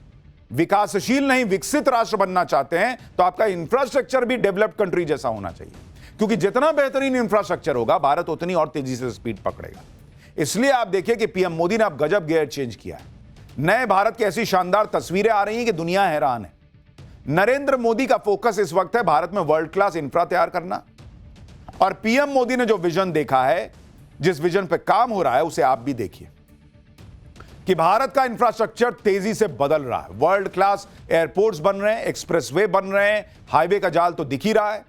विकासशील नहीं विकसित राष्ट्र बनना चाहते हैं तो आपका इंफ्रास्ट्रक्चर भी डेवलप्ड कंट्री जैसा होना चाहिए, क्योंकि जितना बेहतरीन इंफ्रास्ट्रक्चर होगा भारत उतनी और तेजी से स्पीड पकड़ेगा। इसलिए आप देखिए कि पीएम मोदी ने अब गजब गियर चेंज किया है। नए भारत की ऐसी शानदार तस्वीरें आ रही हैं कि दुनिया हैरान है। नरेंद्र मोदी का फोकस इस वक्त है भारत में वर्ल्ड क्लास इंफ्रा तैयार करना, और पीएम मोदी ने जो विजन देखा है, जिस विजन पे काम हो रहा है, उसे आप भी देखिए कि भारत का इंफ्रास्ट्रक्चर तेजी से बदल रहा है। वर्ल्ड क्लास एयरपोर्ट्स बन रहे हैं, एक्सप्रेसवे बन रहे हैं, हाईवे का जाल तो दिख ही रहा है,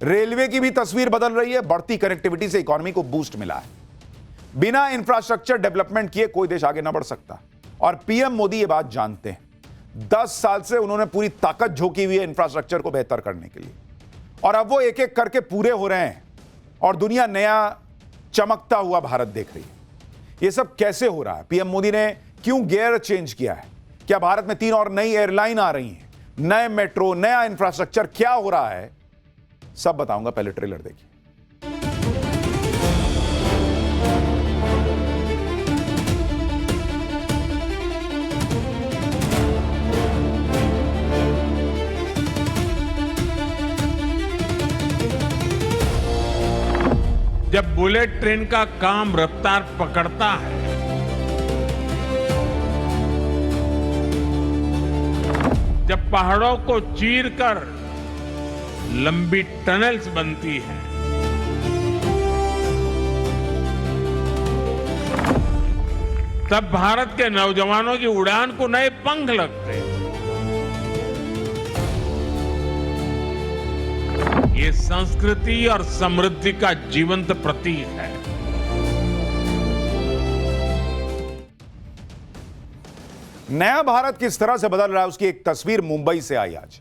रेलवे की भी तस्वीर बदल रही है। बढ़ती कनेक्टिविटी से इकोनॉमी को बूस्ट मिला है। बिना इंफ्रास्ट्रक्चर डेवलपमेंट किए कोई देश आगे ना बढ़ सकता, और पीएम मोदी ये बात जानते हैं। 10 साल से उन्होंने पूरी ताकत झोंकी हुई है इंफ्रास्ट्रक्चर को बेहतर करने के लिए, और अब वो एक एक करके पूरे हो रहे हैं और दुनिया नया चमकता हुआ भारत देख रही है। ये सब कैसे हो रहा है? पीएम मोदी ने क्यों गियर चेंज किया है? क्या भारत में 3 और नई एयरलाइन आ रही हैं, नए मेट्रो, नया इंफ्रास्ट्रक्चर, क्या हो रहा है? सब बताऊंगा, पहले ट्रेलर देखिए। जब बुलेट ट्रेन का काम रफ्तार पकड़ता है, जब पहाड़ों को चीरकर लंबी टनल्स बनती हैं, तब भारत के नौजवानों की उड़ान को नए पंख लगते हैं। ये संस्कृति और समृद्धि का जीवंत प्रतीक है। नया भारत किस तरह से बदल रहा है उसकी एक तस्वीर मुंबई से आई आज।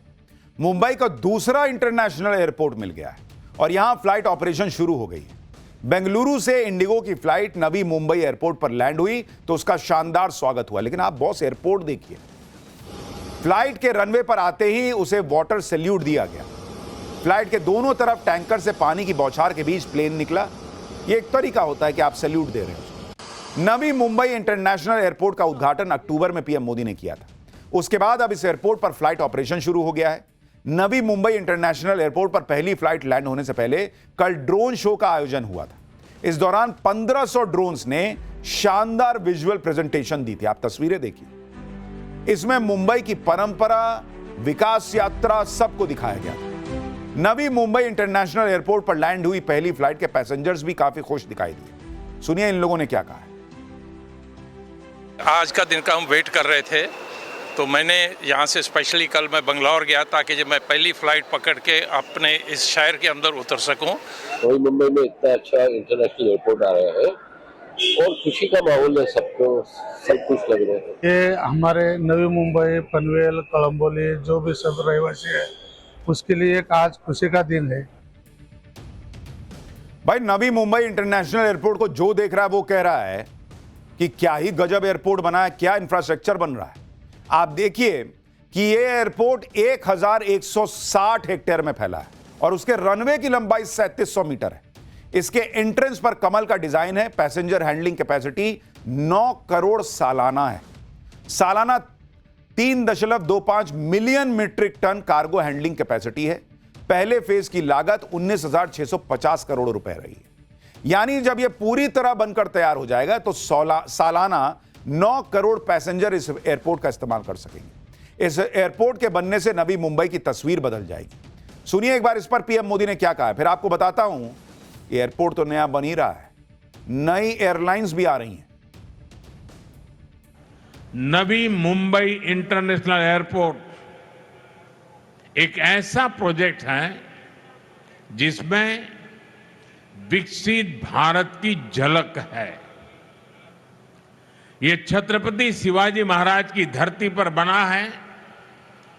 मुंबई का दूसरा इंटरनेशनल एयरपोर्ट मिल गया है और यहां फ्लाइट ऑपरेशन शुरू हो गई है। बेंगलुरु से इंडिगो की फ्लाइट नवी मुंबई एयरपोर्ट पर लैंड हुई तो उसका शानदार स्वागत हुआ। लेकिन आप बॉस एयरपोर्ट देखिए, फ्लाइट के रनवे पर आते ही उसे वाटर सैल्यूट दिया गया। फ्लाइट के दोनों तरफ टैंकर से पानी की बौछार के बीच प्लेन निकला। यह एक तरीका होता है कि आप सैल्यूट दे रहे हो। नवी मुंबई इंटरनेशनल एयरपोर्ट का उद्घाटन अक्टूबर में पीएम मोदी ने किया था। उसके बाद अब इस एयरपोर्ट पर फ्लाइट ऑपरेशन शुरू हो गया है। नवी मुंबई इंटरनेशनल एयरपोर्ट पर पहली फ्लाइट लैंड होने से पहले कल ड्रोन शो का आयोजन हुआ था। इस दौरान 1500 ड्रोन्स ने शानदार विजुअल प्रेजेंटेशन दी थी। आप तस्वीरें देखिए, इसमें मुंबई की परंपरा, विकास यात्रा सबको दिखाया गया था। नवी मुंबई इंटरनेशनल एयरपोर्ट पर लैंड हुई पहली फ्लाइट के पैसेंजर्स भी काफी खुश दिखाई दिए। सुनिए इन लोगों ने क्या कहा है। आज का दिन का हम वेट कर रहे थे, तो मैंने यहाँ से स्पेशली कल मैं बंगलौर गया ताकि जब मैं पहली फ्लाइट पकड़ के अपने इस शहर के अंदर उतर सकूं। वही मुंबई में इतना अच्छा इंटरनेशनल एयरपोर्ट आ रहा है और खुशी का माहौल है, सबको सब कुछ लग रहे हैं। ये हमारे नवी मुंबई, पनवेल, कलम्बोली जो भी सब रहवासी है उसके लिए एक आज खुशी का दिन है। भाई नवी मुंबई इंटरनेशनल एयरपोर्ट को जो देख रहा है वो कह रहा है कि क्या ही गजब एयरपोर्ट बना है, क्या इंफ्रास्ट्रक्चर बन रहा है। आप देखिए कि ये एयरपोर्ट 1160 हेक्टेयर में फैला है और उसके रनवे की लंबाई 3700 मीटर है। इसके एंट्रेंस पर कमल का डिजाइन है। पैसेंजर हैंडलिंग कैपेसिटी 9 करोड़ सालाना है। सालाना 3.25 million metric ton cargo handling capacity है। पहले फेज की लागत 19,650 करोड़ रुपए रही है। यानी जब यह पूरी तरह बनकर तैयार हो जाएगा तो सालाना 9 करोड़ पैसेंजर इस एयरपोर्ट का इस्तेमाल कर सकेंगे। इस एयरपोर्ट के बनने से नवी मुंबई की तस्वीर बदल जाएगी। सुनिए एक बार इस पर पीएम मोदी ने क्या कहा है, फिर आपको बताता हूं। एयरपोर्ट तो नया बन ही रहा है, नई एयरलाइंस भी आ रही हैं। नवी मुंबई इंटरनेशनल एयरपोर्ट एक ऐसा प्रोजेक्ट है जिसमें विकसित भारत की झलक है। ये छत्रपति शिवाजी महाराज की धरती पर बना है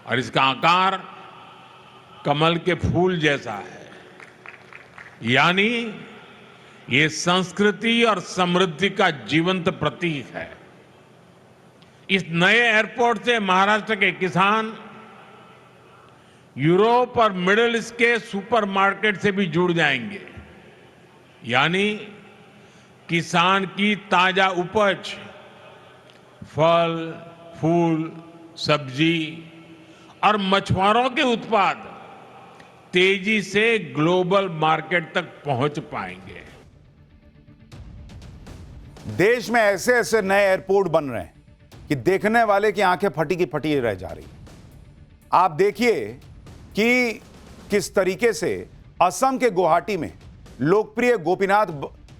और इसका आकार कमल के फूल जैसा है। यानी ये संस्कृति और समृद्धि का जीवंत प्रतीक है। इस नए एयरपोर्ट से महाराष्ट्र के किसान यूरोप और मिडिल ईस्ट के सुपरमार्केट से भी जुड़ जाएंगे। यानी किसान की ताजा उपज, फल, फूल, सब्जी और मछुआरों के उत्पाद तेजी से ग्लोबल मार्केट तक पहुंच पाएंगे। देश में ऐसे ऐसे नए एयरपोर्ट बन रहे हैं कि देखने वाले की आंखें फटी की फटी रह जा रही। आप देखिए कि किस तरीके से असम के गुवाहाटी में लोकप्रिय गोपीनाथ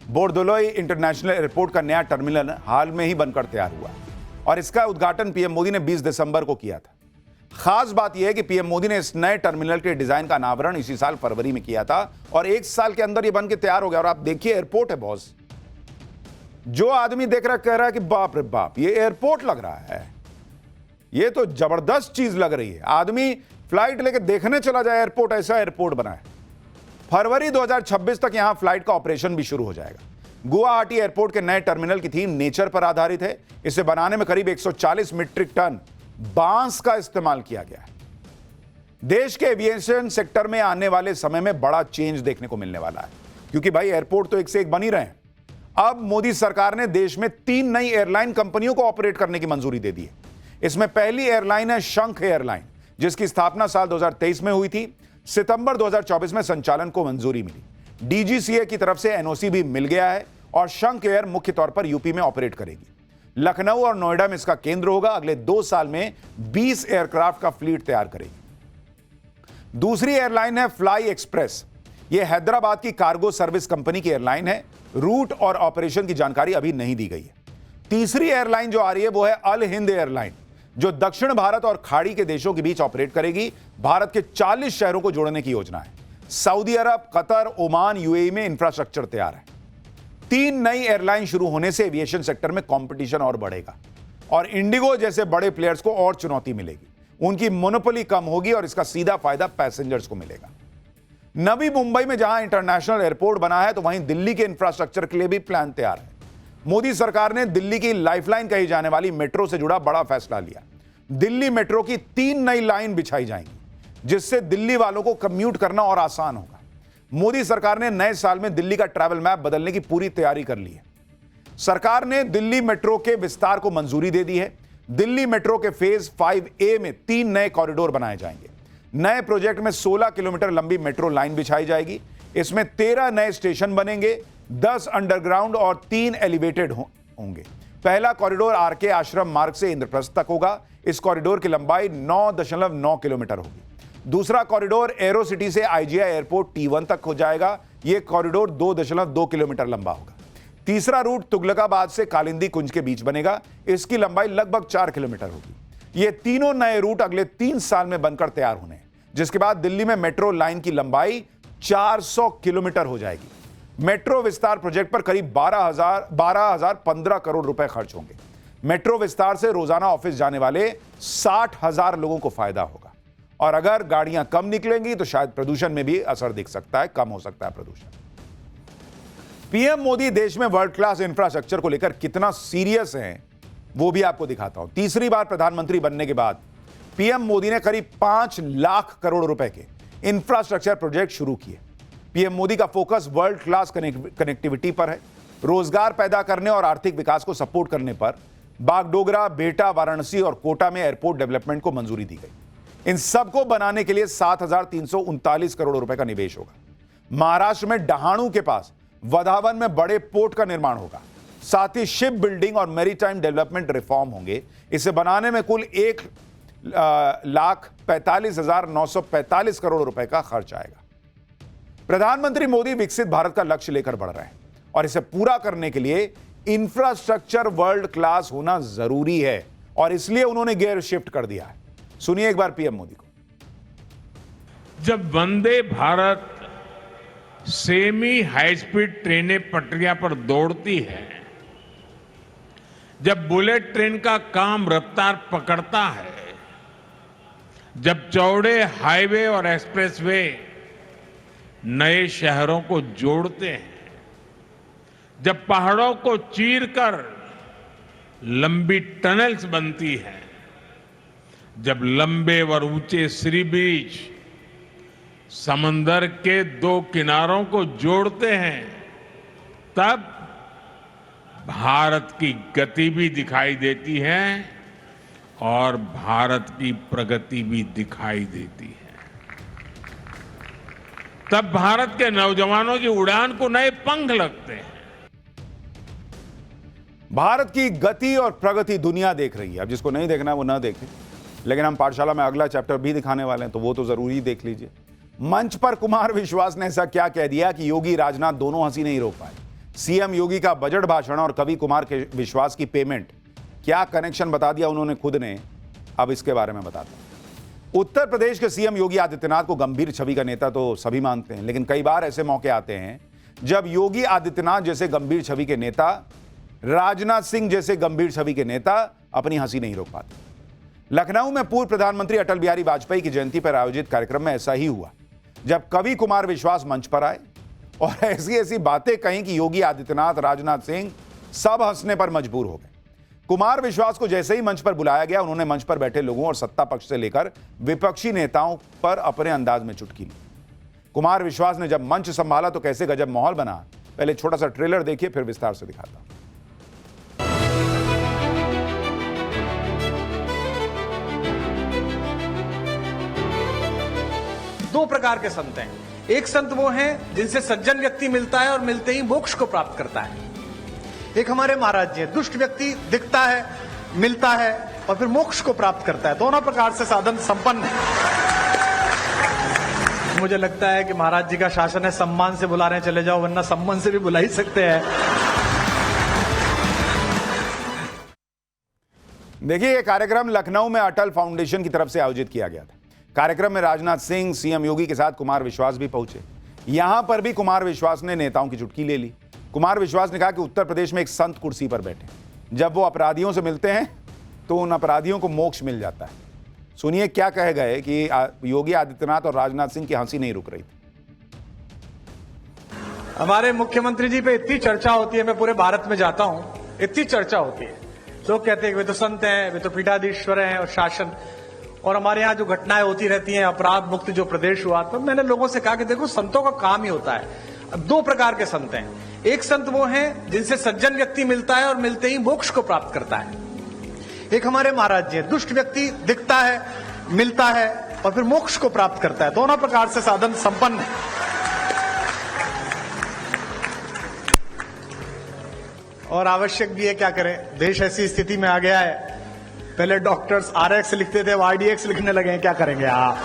बोरदोलोई इंटरनेशनल एयरपोर्ट का नया टर्मिनल हाल में ही बनकर तैयार हुआ और इसका उद्घाटन पीएम मोदी ने 20 दिसंबर को किया था। खास बात यह है कि पीएम मोदी ने इस नए टर्मिनल के डिजाइन का अनावरण इसी साल फरवरी में किया था और 1 साल के अंदर यह बनकर तैयार हो गया। और आप देखिए एयरपोर्ट है बॉस, जो आदमी देख रहा कह रहा है कि बाप रे बाप ये एयरपोर्ट लग रहा है, ये तो जबरदस्त चीज लग रही है। आदमी फ्लाइट लेके देखने चला जाए एयरपोर्ट, ऐसा एयरपोर्ट बना है। फरवरी 2026 तक यहां फ्लाइट का ऑपरेशन भी शुरू हो जाएगा। गुवाहाटी एयरपोर्ट के नए टर्मिनल की थीम नेचर पर आधारित है। इसे बनाने में करीब 140 मीट्रिक टन बांस का इस्तेमाल किया गया है। देश के एविएशन सेक्टर में आने वाले समय में बड़ा चेंज देखने को मिलने वाला है, क्योंकि भाई एयरपोर्ट तो एक से एक बन ही रहे हैं। अब मोदी सरकार ने देश में 3 नई एयरलाइन कंपनियों को ऑपरेट करने की मंजूरी दे दी है। इसमें पहली एयरलाइन है शंख एयरलाइन, जिसकी स्थापना साल 2023 में हुई थी। सितंबर 2024 में संचालन को मंजूरी मिली। डीजीसीए की तरफ से एनओसी भी मिल गया है और शंख एयर मुख्य तौर पर यूपी में ऑपरेट करेगी। लखनऊ और नोएडा में इसका केंद्र होगा। अगले 2 साल में 20 एयरक्राफ्ट का फ्लीट तैयार करेगी। दूसरी एयरलाइन है फ्लाई एक्सप्रेस। यह हैदराबाद की कार्गो सर्विस कंपनी की एयरलाइन है। रूट और ऑपरेशन की जानकारी अभी नहीं दी गई है। तीसरी एयरलाइन जो आ रही है वो है अल हिंद एयरलाइन, जो दक्षिण भारत और खाड़ी के देशों के बीच ऑपरेट करेगी। भारत के 40 शहरों को जोड़ने की योजना है। सऊदी अरब, कतर, ओमान, यूएई में इंफ्रास्ट्रक्चर तैयार है। 3 नई एयरलाइन शुरू होने से एविएशन सेक्टर में कंपटीशन और बढ़ेगा और इंडिगो जैसे बड़े प्लेयर्स को और चुनौती मिलेगी। उनकी मोनोपोली कम होगी और इसका सीधा फायदा पैसेंजर्स को मिलेगा। नवी मुंबई में जहां इंटरनेशनल एयरपोर्ट बना है, तो वहीं दिल्ली के इंफ्रास्ट्रक्चर के लिए भी प्लान तैयार है। मोदी सरकार ने दिल्ली की लाइफलाइन कही जाने वाली मेट्रो से जुड़ा बड़ा फैसला लिया। दिल्ली मेट्रो की 3 नई लाइन बिछाई जाएंगी, जिससे दिल्ली वालों को कम्यूट करना और आसान होगा। मोदी सरकार ने नए साल में दिल्ली का ट्रैवल मैप बदलने की पूरी तैयारी कर ली है। सरकार ने दिल्ली मेट्रो के विस्तार को मंजूरी दे दी है। दिल्ली मेट्रो के फेज 5A में 3 नए कॉरिडोर बनाए जाएंगे। नए प्रोजेक्ट में 16 किलोमीटर लंबी मेट्रो लाइन बिछाई जाएगी। इसमें 13 नए स्टेशन बनेंगे, 10 अंडरग्राउंड और 3 एलिवेटेड होंगे। पहला कॉरिडोर आरके आश्रम मार्ग से इंद्रप्रस्थ तक होगा। इस कॉरिडोर की लंबाई 9.9 किलोमीटर होगी। दूसरा कॉरिडोर एरो सिटी से IGI एयरपोर्ट T1 तक हो जाएगा। यह कॉरिडोर 2.2 किलोमीटर लंबा होगा। तीसरा रूट तुगलकाबाद से कालिंदी कुंज के बीच बनेगा। इसकी लंबाई लगभग 4 किलोमीटर होगी। ये तीनों नए रूट अगले 3 साल में बनकर तैयार होने हैं, जिसके बाद दिल्ली में मेट्रो लाइन की लंबाई 400 किलोमीटर हो जाएगी। मेट्रो विस्तार प्रोजेक्ट पर करीब 12,015 करोड़ रुपए खर्च होंगे। मेट्रो विस्तार से रोजाना ऑफिस जाने वाले 60,000 लोगों को फायदा होगा। और अगर गाड़ियां कम निकलेंगी तो शायद प्रदूषण में भी असर दिख सकता है, कम हो सकता है प्रदूषण। पीएम मोदी देश में वर्ल्ड क्लास इंफ्रास्ट्रक्चर को लेकर कितना सीरियस हैं, वो भी आपको दिखाता हूं। तीसरी बार प्रधानमंत्री बनने के बाद पीएम मोदी ने करीब 5 लाख करोड़ रुपए के इंफ्रास्ट्रक्चर प्रोजेक्ट शुरू किए। पीएम मोदी का फोकस वर्ल्ड क्लास कनेक्टिविटी पर है, रोजगार पैदा करने और आर्थिक विकास को सपोर्ट करने पर। बागडोगरा, बेटा, वाराणसी और कोटा में एयरपोर्ट डेवलपमेंट को मंजूरी दी गई। इन सबको बनाने के लिए 7,339 करोड़ रुपए का निवेश होगा। महाराष्ट्र में डहाणू के पास वधावन में बड़े पोर्ट का निर्माण होगा। साथ ही शिप बिल्डिंग और मैरीटाइम डेवलपमेंट रिफॉर्म होंगे। इसे बनाने में कुल 1,45,945 करोड़ रुपए का खर्च आएगा। प्रधानमंत्री मोदी विकसित भारत का लक्ष्य लेकर बढ़ रहे हैं और इसे पूरा करने के लिए इंफ्रास्ट्रक्चर वर्ल्ड क्लास होना जरूरी है और इसलिए उन्होंने गियर शिफ्ट कर दिया है। सुनिए एक बार पीएम मोदी को। जब Vande Bharat semi high speed ट्रेनें पटरियां पर दौड़ती है, जब बुलेट ट्रेन का काम रफ्तार पकड़ता है, जब चौड़े हाईवे और एक्सप्रेसवे नए शहरों को जोड़ते हैं, जब पहाड़ों को चीरकर लंबी टनल्स बनती हैं, जब लंबे और ऊंचे सी ब्रिज समंदर के 2 किनारों को जोड़ते हैं, तब भारत की गति भी दिखाई देती है और भारत की प्रगति भी दिखाई देती है। तब भारत के नौजवानों की उड़ान को नए पंख लगते हैं। भारत की गति और प्रगति दुनिया देख रही है। अब जिसको नहीं देखना वो ना देखे, लेकिन हम पाठशाला में अगला चैप्टर भी दिखाने वाले हैं, तो वो तो जरूरी देख लीजिए। मंच पर कुमार विश्वास ने ऐसा क्या कह दिया कि योगी राजनाथ दोनों हंसी नहीं रोक पाए। सीएम योगी का बजट भाषण और कवि कुमार के विश्वास की पेमेंट, क्या कनेक्शन बता दिया उन्होंने खुद ने, अब इसके बारे में बताता हूं। उत्तर प्रदेश के सीएम योगी आदित्यनाथ को गंभीर छवि का नेता तो सभी मानते हैं, लेकिन कई बार ऐसे मौके आते हैं जब योगी आदित्यनाथ जैसे गंभीर छवि के नेता, राजनाथ सिंह जैसे गंभीर छवि के नेता अपनी हंसी नहीं रोक पाते। लखनऊ में पूर्व प्रधानमंत्री अटल बिहारी वाजपेयी की जयंती पर आयोजित कार्यक्रम में ऐसा ही हुआ, जब कवि कुमार विश्वास मंच पर आए और ऐसी ऐसी बातें कहीं कि योगी आदित्यनाथ, राजनाथ सिंह सब हंसने पर मजबूर हो गए। कुमार विश्वास को जैसे ही मंच पर बुलाया गया, उन्होंने मंच पर बैठे लोगों और सत्ता पक्ष से लेकर विपक्षी नेताओं पर अपने अंदाज में चुटकी ली। कुमार विश्वास ने जब मंच संभाला तो कैसे गजब माहौल बना। पहले छोटा सा ट्रेलर देखिए, फिर विस्तार से दिखाता हूं। 2 प्रकार के संत हैं। एक संत वो हैं जिनसे सज्जन व्यक्ति मिलता है और मिलते ही मोक्ष को प्राप्त करता है। एक हमारे महाराज जी हैं, दुष्ट व्यक्ति दिखता है, मिलता है और फिर मोक्ष को प्राप्त करता है। दोनों प्रकार से साधन संपन्न है। मुझे लगता है कि महाराज जी का शासन है, सम्मान से बुला रहे हैं चले जाओ, वरना सम्मान से भी बुला ही सकते हैं। देखिए, ये कार्यक्रम लखनऊ में अटल फाउंडेशन की तरफ से आयोजित किया गया था। कार्यक्रम में राजनाथ सिंह, सीएम योगी के साथ कुमार विश्वास भी पहुंचे। यहां पर भी कुमार विश्वास ने नेताओं की चुटकी ले ली। कुमार विश्वास ने कहा कि उत्तर प्रदेश में एक संत कुर्सी पर बैठे, जब वो अपराधियों से मिलते हैं तो उन अपराधियों को मोक्ष मिल जाता है। सुनिए क्या कह गए कि योगी आदित्यनाथ और राजनाथ सिंह की हंसी नहीं रुक रही थी। हमारे मुख्यमंत्री जी पे इतनी चर्चा होती है, मैं पूरे भारत में जाता हूं, इतनी चर्चा होती है, लोग कहते हैं कि वे तो संत हैं, वे तो पीठाधीश्वर हैं और शासन, और हमारे यहाँ जो घटनाएं होती रहती हैं, अपराध मुक्त जो प्रदेश हुआ, तो मैंने लोगों से कहा कि देखो संतों का काम ही होता है। अब दो प्रकार के संत हैं, एक संत वो हैं जिनसे सज्जन व्यक्ति मिलता है और मिलते ही मोक्ष को प्राप्त करता है। एक हमारे महाराज जी हैं, दुष्ट व्यक्ति दिखता है, मिलता है और फिर मोक्ष को प्राप्त करता है। दोनों प्रकार से साधन संपन्न है। और आवश्यक भी है, क्या करें, देश ऐसी स्थिति में आ गया है, पहले डॉक्टर्स RX लिखते थे, अब RDX लिखने लगे हैं, क्या करेंगे आप।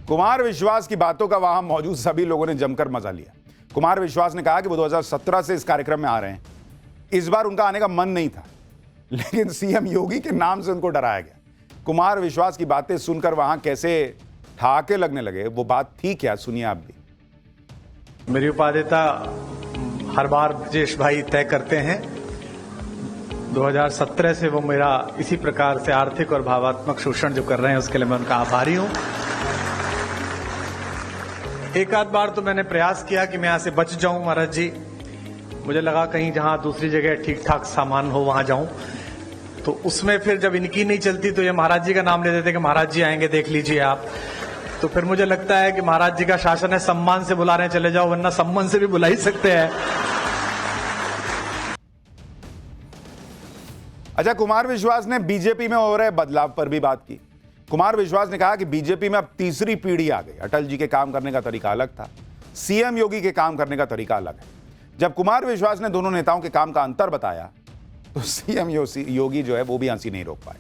कुमार विश्वास की बातों का वहां मौजूद सभी लोगों ने जमकर मजा लिया। कुमार विश्वास ने कहा कि वो 2017 से इस कार्यक्रम में आ रहे हैं, इस बार उनका आने का मन नहीं था, लेकिन सीएम योगी के नाम से उनको डराया गया। कुमार विश्वास की बातें सुनकर वहां कैसे ठहाके लगने लगे, वो बात थी क्या, सुनिए आप भी। मेरी उपाध्यता हर बार ब्रजेश भाई तय करते हैं। 2017 से वो मेरा इसी प्रकार से आर्थिक और भावात्मक शोषण जो कर रहे हैं उसके लिए मैं उनका आभारी हूं। एक आध बार तो मैंने प्रयास किया कि मैं यहां से बच जाऊं महाराज जी, मुझे लगा कहीं जहां दूसरी जगह ठीक ठाक सामान हो वहां जाऊं, तो उसमें फिर जब इनकी नहीं चलती तो ये महाराज जी का नाम ले देते कि महाराज जी आएंगे देख लीजिए आप। तो फिर मुझे लगता है कि महाराज जी का शासन है, सम्मान से बुला रहे हैं चले जाओ, वरना सम्मान से भी बुला ही सकते हैं। अच्छा, कुमार विश्वास ने बीजेपी में हो रहे बदलाव पर भी बात की। कुमार विश्वास ने कहा कि बीजेपी में अब तीसरी पीढ़ी आ गई। अटल जी के काम करने का तरीका अलग था, सीएम योगी के काम करने का तरीका अलग है। जब कुमार विश्वास ने दोनों नेताओं के काम का अंतर बताया तो सीएम योगी जो है वो भी हंसी नहीं रोक पाए।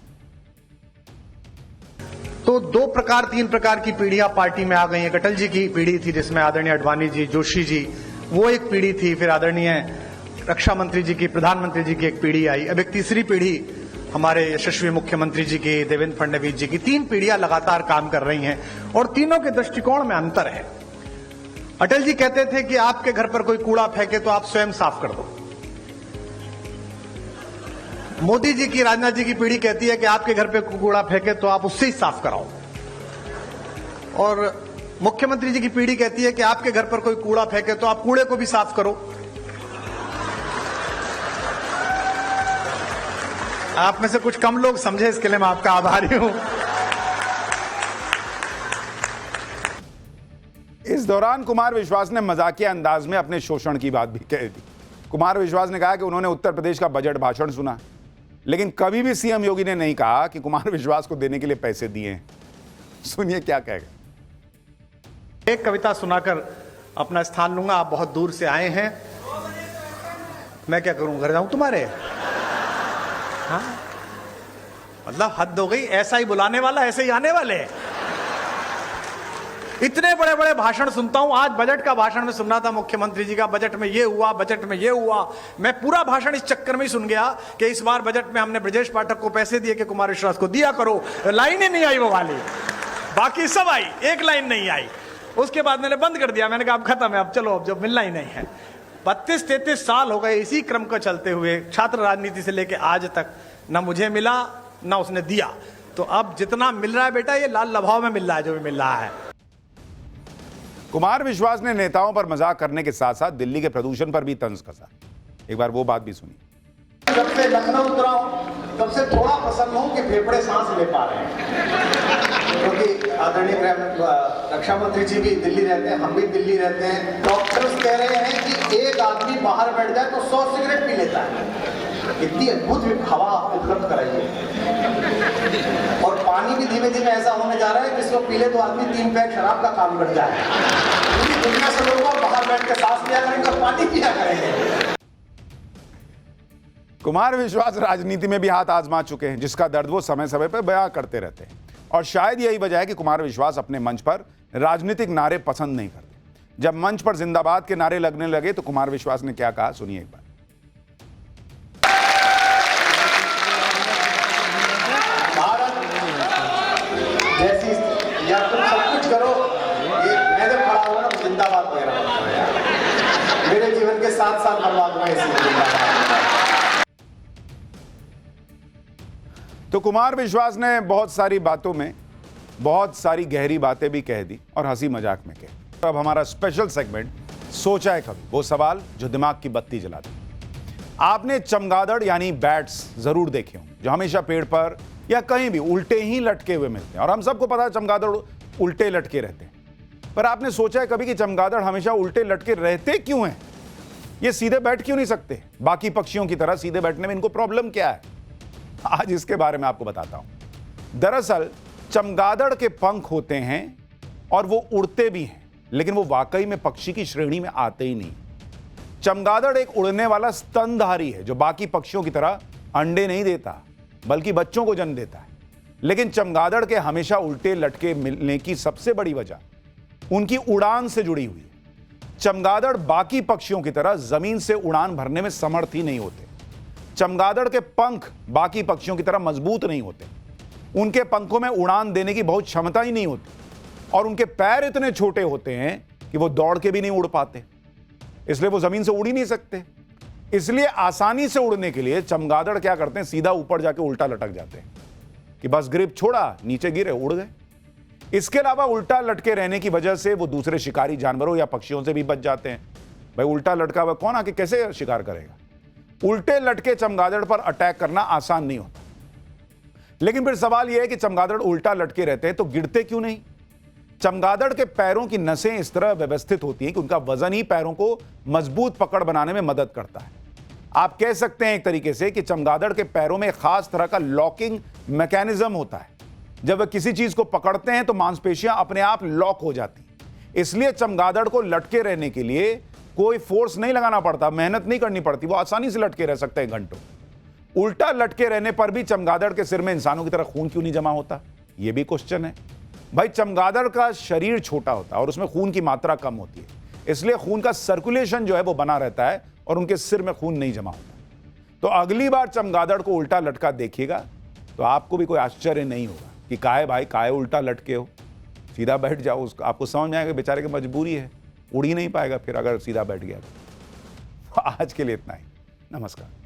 तो दो प्रकार तीन प्रकार की पीढ़ियां पार्टी में आ गई हैं। अटल जी की पीढ़ी थी जिसमें आदरणीय अडवाणी जी, जोशी जी, वो एक पीढ़ी थी। फिर आदरणीय रक्षा मंत्री जी की, प्रधानमंत्री जी की एक पीढ़ी आई। अब एक तीसरी पीढ़ी हमारे यशस्वी मुख्यमंत्री जी की, देवेंद्र फडणवीस जी की। तीन पीढ़ियां लगातार काम कर रही हैं और तीनों के दृष्टिकोण में अंतर है। अटल जी कहते थे कि आपके घर पर कोई कूड़ा फेंके तो आप स्वयं साफ कर दो। मोदी जी की, राजनाथ जी की पीढ़ी कहती है कि आपके घर पे कूड़ा फेंके तो आप उससे ही साफ कराओ। और मुख्यमंत्री जी की पीढ़ी कहती है कि आपके घर पर कोई कूड़ा फेंके तो आप कूड़े को भी साफ करो। आप में से कुछ कम लोग समझे, इसके लिए मैं आपका आभारी हूं। इस दौरान कुमार विश्वास ने मजाकिया अंदाज में अपने शोषण की बात भी कह दी। कुमार विश्वास ने कहा कि उन्होंने उत्तर प्रदेश का बजट भाषण सुना, लेकिन कभी भी सीएम योगी ने नहीं कहा कि कुमार विश्वास को देने के लिए पैसे दिए हैं। सुनिए क्या कहेगा। एक कविता सुनाकर अपना स्थान लूंगा। आप बहुत दूर से आए हैं, मैं क्या करूं, घर जाऊं तुम्हारे? हाँ, मतलब हद हो गई। ऐसा ही बुलाने वाला ऐसे ही आने वाले। इतने बड़े बड़े भाषण सुनता हूं। आज बजट का भाषण में सुनना था मुख्यमंत्री जी का, बजट में ये हुआ, बजट में ये हुआ। मैं पूरा भाषण इस चक्कर में ही सुन गया कि इस बार बजट में हमने ब्रजेश पाठक को पैसे दिए कि कुमार विश्वास को दिया करो। लाइन ही नहीं आई वो वाली, बाकी सब आई, एक लाइन नहीं आई। उसके बाद मैंने बंद कर दिया। मैंने कहा अब खत्म है, अब चलो, अब जो मिलना ही नहीं है। 32-33 साल हो गए इसी क्रम को चलते हुए, छात्र राजनीति से लेकर आज तक ना मुझे मिला ना उसने दिया। तो अब जितना मिल रहा है बेटा, ये लाल लभाव में मिल रहा है जो भी मिल रहा है। कुमार विश्वास ने नेताओं पर मजाक करने के साथ साथ दिल्ली के प्रदूषण पर भी तंज कसा। एक बार वो बात भी सुनी। जब से लखनऊ उतरा हूं तब से थोड़ा प्रसन्न हूं कि फेफड़े सांस ले पा रहे हैं, क्योंकि आदरणीय रक्षा मंत्री जी भी दिल्ली रहते हैं, हम भी दिल्ली रहते हैं। डॉक्टर्स कह रहे हैं कि एक आदमी बाहर बैठ जाए तो 100 सिगरेट पी लेता है। इतनी अद्भुत हवा उपलब्ध कराइए। और पानी भी धीमे धीमे ऐसा होने जा रहा है कि इसको पी ले तो आदमी 3 पैक शराब का काम कर जाए। पूरी दुनिया से लोग बाहर बैठ के सांस लिया करेंगे और पानी पिया करेंगे। कुमार विश्वास राजनीति में भी हाथ आजमा चुके हैं, जिसका दर्द वो समय समय पर बयां करते रहते हैं। और शायद यही वजह है कि कुमार विश्वास अपने मंच पर राजनीतिक नारे पसंद नहीं करते। जब मंच पर जिंदाबाद के नारे लगने लगे तो कुमार विश्वास ने क्या कहा, सुनिए एक बार। जैसी या तुम सब कुछ करो, ये मैं जब खड़ा हुआ ना तो जिंदाबाद वगैरह। मेरे जीवन के 7 साल बर्बाद हुए इसी जिंदाबाद। तो कुमार विश्वास ने बहुत सारी बातों में बहुत सारी गहरी बातें भी कह दी और हंसी मजाक में कह। अब हमारा स्पेशल सेगमेंट सोचा है कभी, वो सवाल जो दिमाग की बत्ती जला दे। आपने चमगादड़ यानी बैट्स जरूर देखे हों जो हमेशा पेड़ पर या कहीं भी उल्टे ही लटके हुए मिलते हैं, और हम सबको पता है चमगादड़ उल्टे लटके रहते हैं। पर आपने सोचा है कभी कि चमगादड़ हमेशा उल्टे लटके रहते क्यों हैं? ये सीधे बैठ क्यों नहीं सकते? बाकी पक्षियों की तरह सीधे बैठने में इनको प्रॉब्लम क्या है? आज इसके बारे में आपको बताता हूं। दरअसल चमगादड़ के पंख होते हैं और वो उड़ते भी हैं, लेकिन वो वाकई में पक्षी की श्रेणी में आते ही नहीं। चमगादड़ एक उड़ने वाला स्तनधारी है जो बाकी पक्षियों की तरह अंडे नहीं देता बल्कि बच्चों को जन्म देता है। लेकिन चमगादड़ के हमेशा उल्टे लटके मिलने की सबसे बड़ी वजह उनकी उड़ान से जुड़ी हुई है। चमगादड़ बाकी पक्षियों की तरह जमीन से उड़ान भरने में समर्थ ही नहीं होते। चमगादड़ के पंख बाकी पक्षियों की तरह मजबूत नहीं होते। उनके पंखों में उड़ान देने की बहुत क्षमता ही नहीं होती, और उनके पैर इतने छोटे होते हैं कि वो दौड़ के भी नहीं उड़ पाते, इसलिए वो जमीन से उड़ ही नहीं सकते। इसलिए आसानी से उड़ने के लिए चमगादड़ क्या करते हैं, सीधा ऊपर जाके उल्टा लटक जाते हैं कि बस ग्रिप छोड़ा, नीचे गिरे, उड़ गए। इसके अलावा उल्टा लटके रहने की वजह से वो दूसरे शिकारी जानवरों या पक्षियों से भी बच जाते हैं। भाई उल्टा लटका हुआ कौन आके कैसे शिकार करेगा? उल्टे लटके चमगादड़ पर अटैक करना आसान नहीं होता। लेकिन फिर सवाल यह है कि चमगादड़ उल्टा लटके रहते हैं तो गिरते क्यों नहीं? चमगादड़ के पैरों की नसें इस तरह व्यवस्थित होती हैं कि उनका वजन ही पैरों को मजबूत पकड़ बनाने में मदद करता है। आप कह सकते हैं एक तरीके से कि चमगादड़ के पैरों में खास तरह का लॉकिंग मैकेनिज्म होता है। जब वे किसी चीज को पकड़ते हैं तो मांसपेशियां अपने आप लॉक हो जाती। इसलिए चमगादड़ को लटके रहने के लिए कोई फोर्स नहीं लगाना पड़ता, मेहनत नहीं करनी पड़ती, वो आसानी से लटके रह सकते हैं घंटों। उल्टा लटके रहने पर भी चमगादड़ के सिर में इंसानों की तरह खून क्यों नहीं जमा होता? यह भी क्वेश्चन है। भाई चमगादड़ का शरीर छोटा होता है और उसमें खून की मात्रा कम होती है, इसलिए खून का सर्कुलेशन जो है वो बना रहता है और उनके सिर में खून नहीं जमा होता। तो अगली बार चमगादड़ को उल्टा लटका देखिएगा तो आपको भी कोई आश्चर्य नहीं होगा कि काहे भाई काहे उल्टा लटके हो, सीधा बैठ जाओ। उसको आपको समझ में आएगा बेचारे की मजबूरी है, उड़ ही नहीं पाएगा फिर अगर सीधा बैठ गया तो। आज के लिए इतना ही, नमस्कार।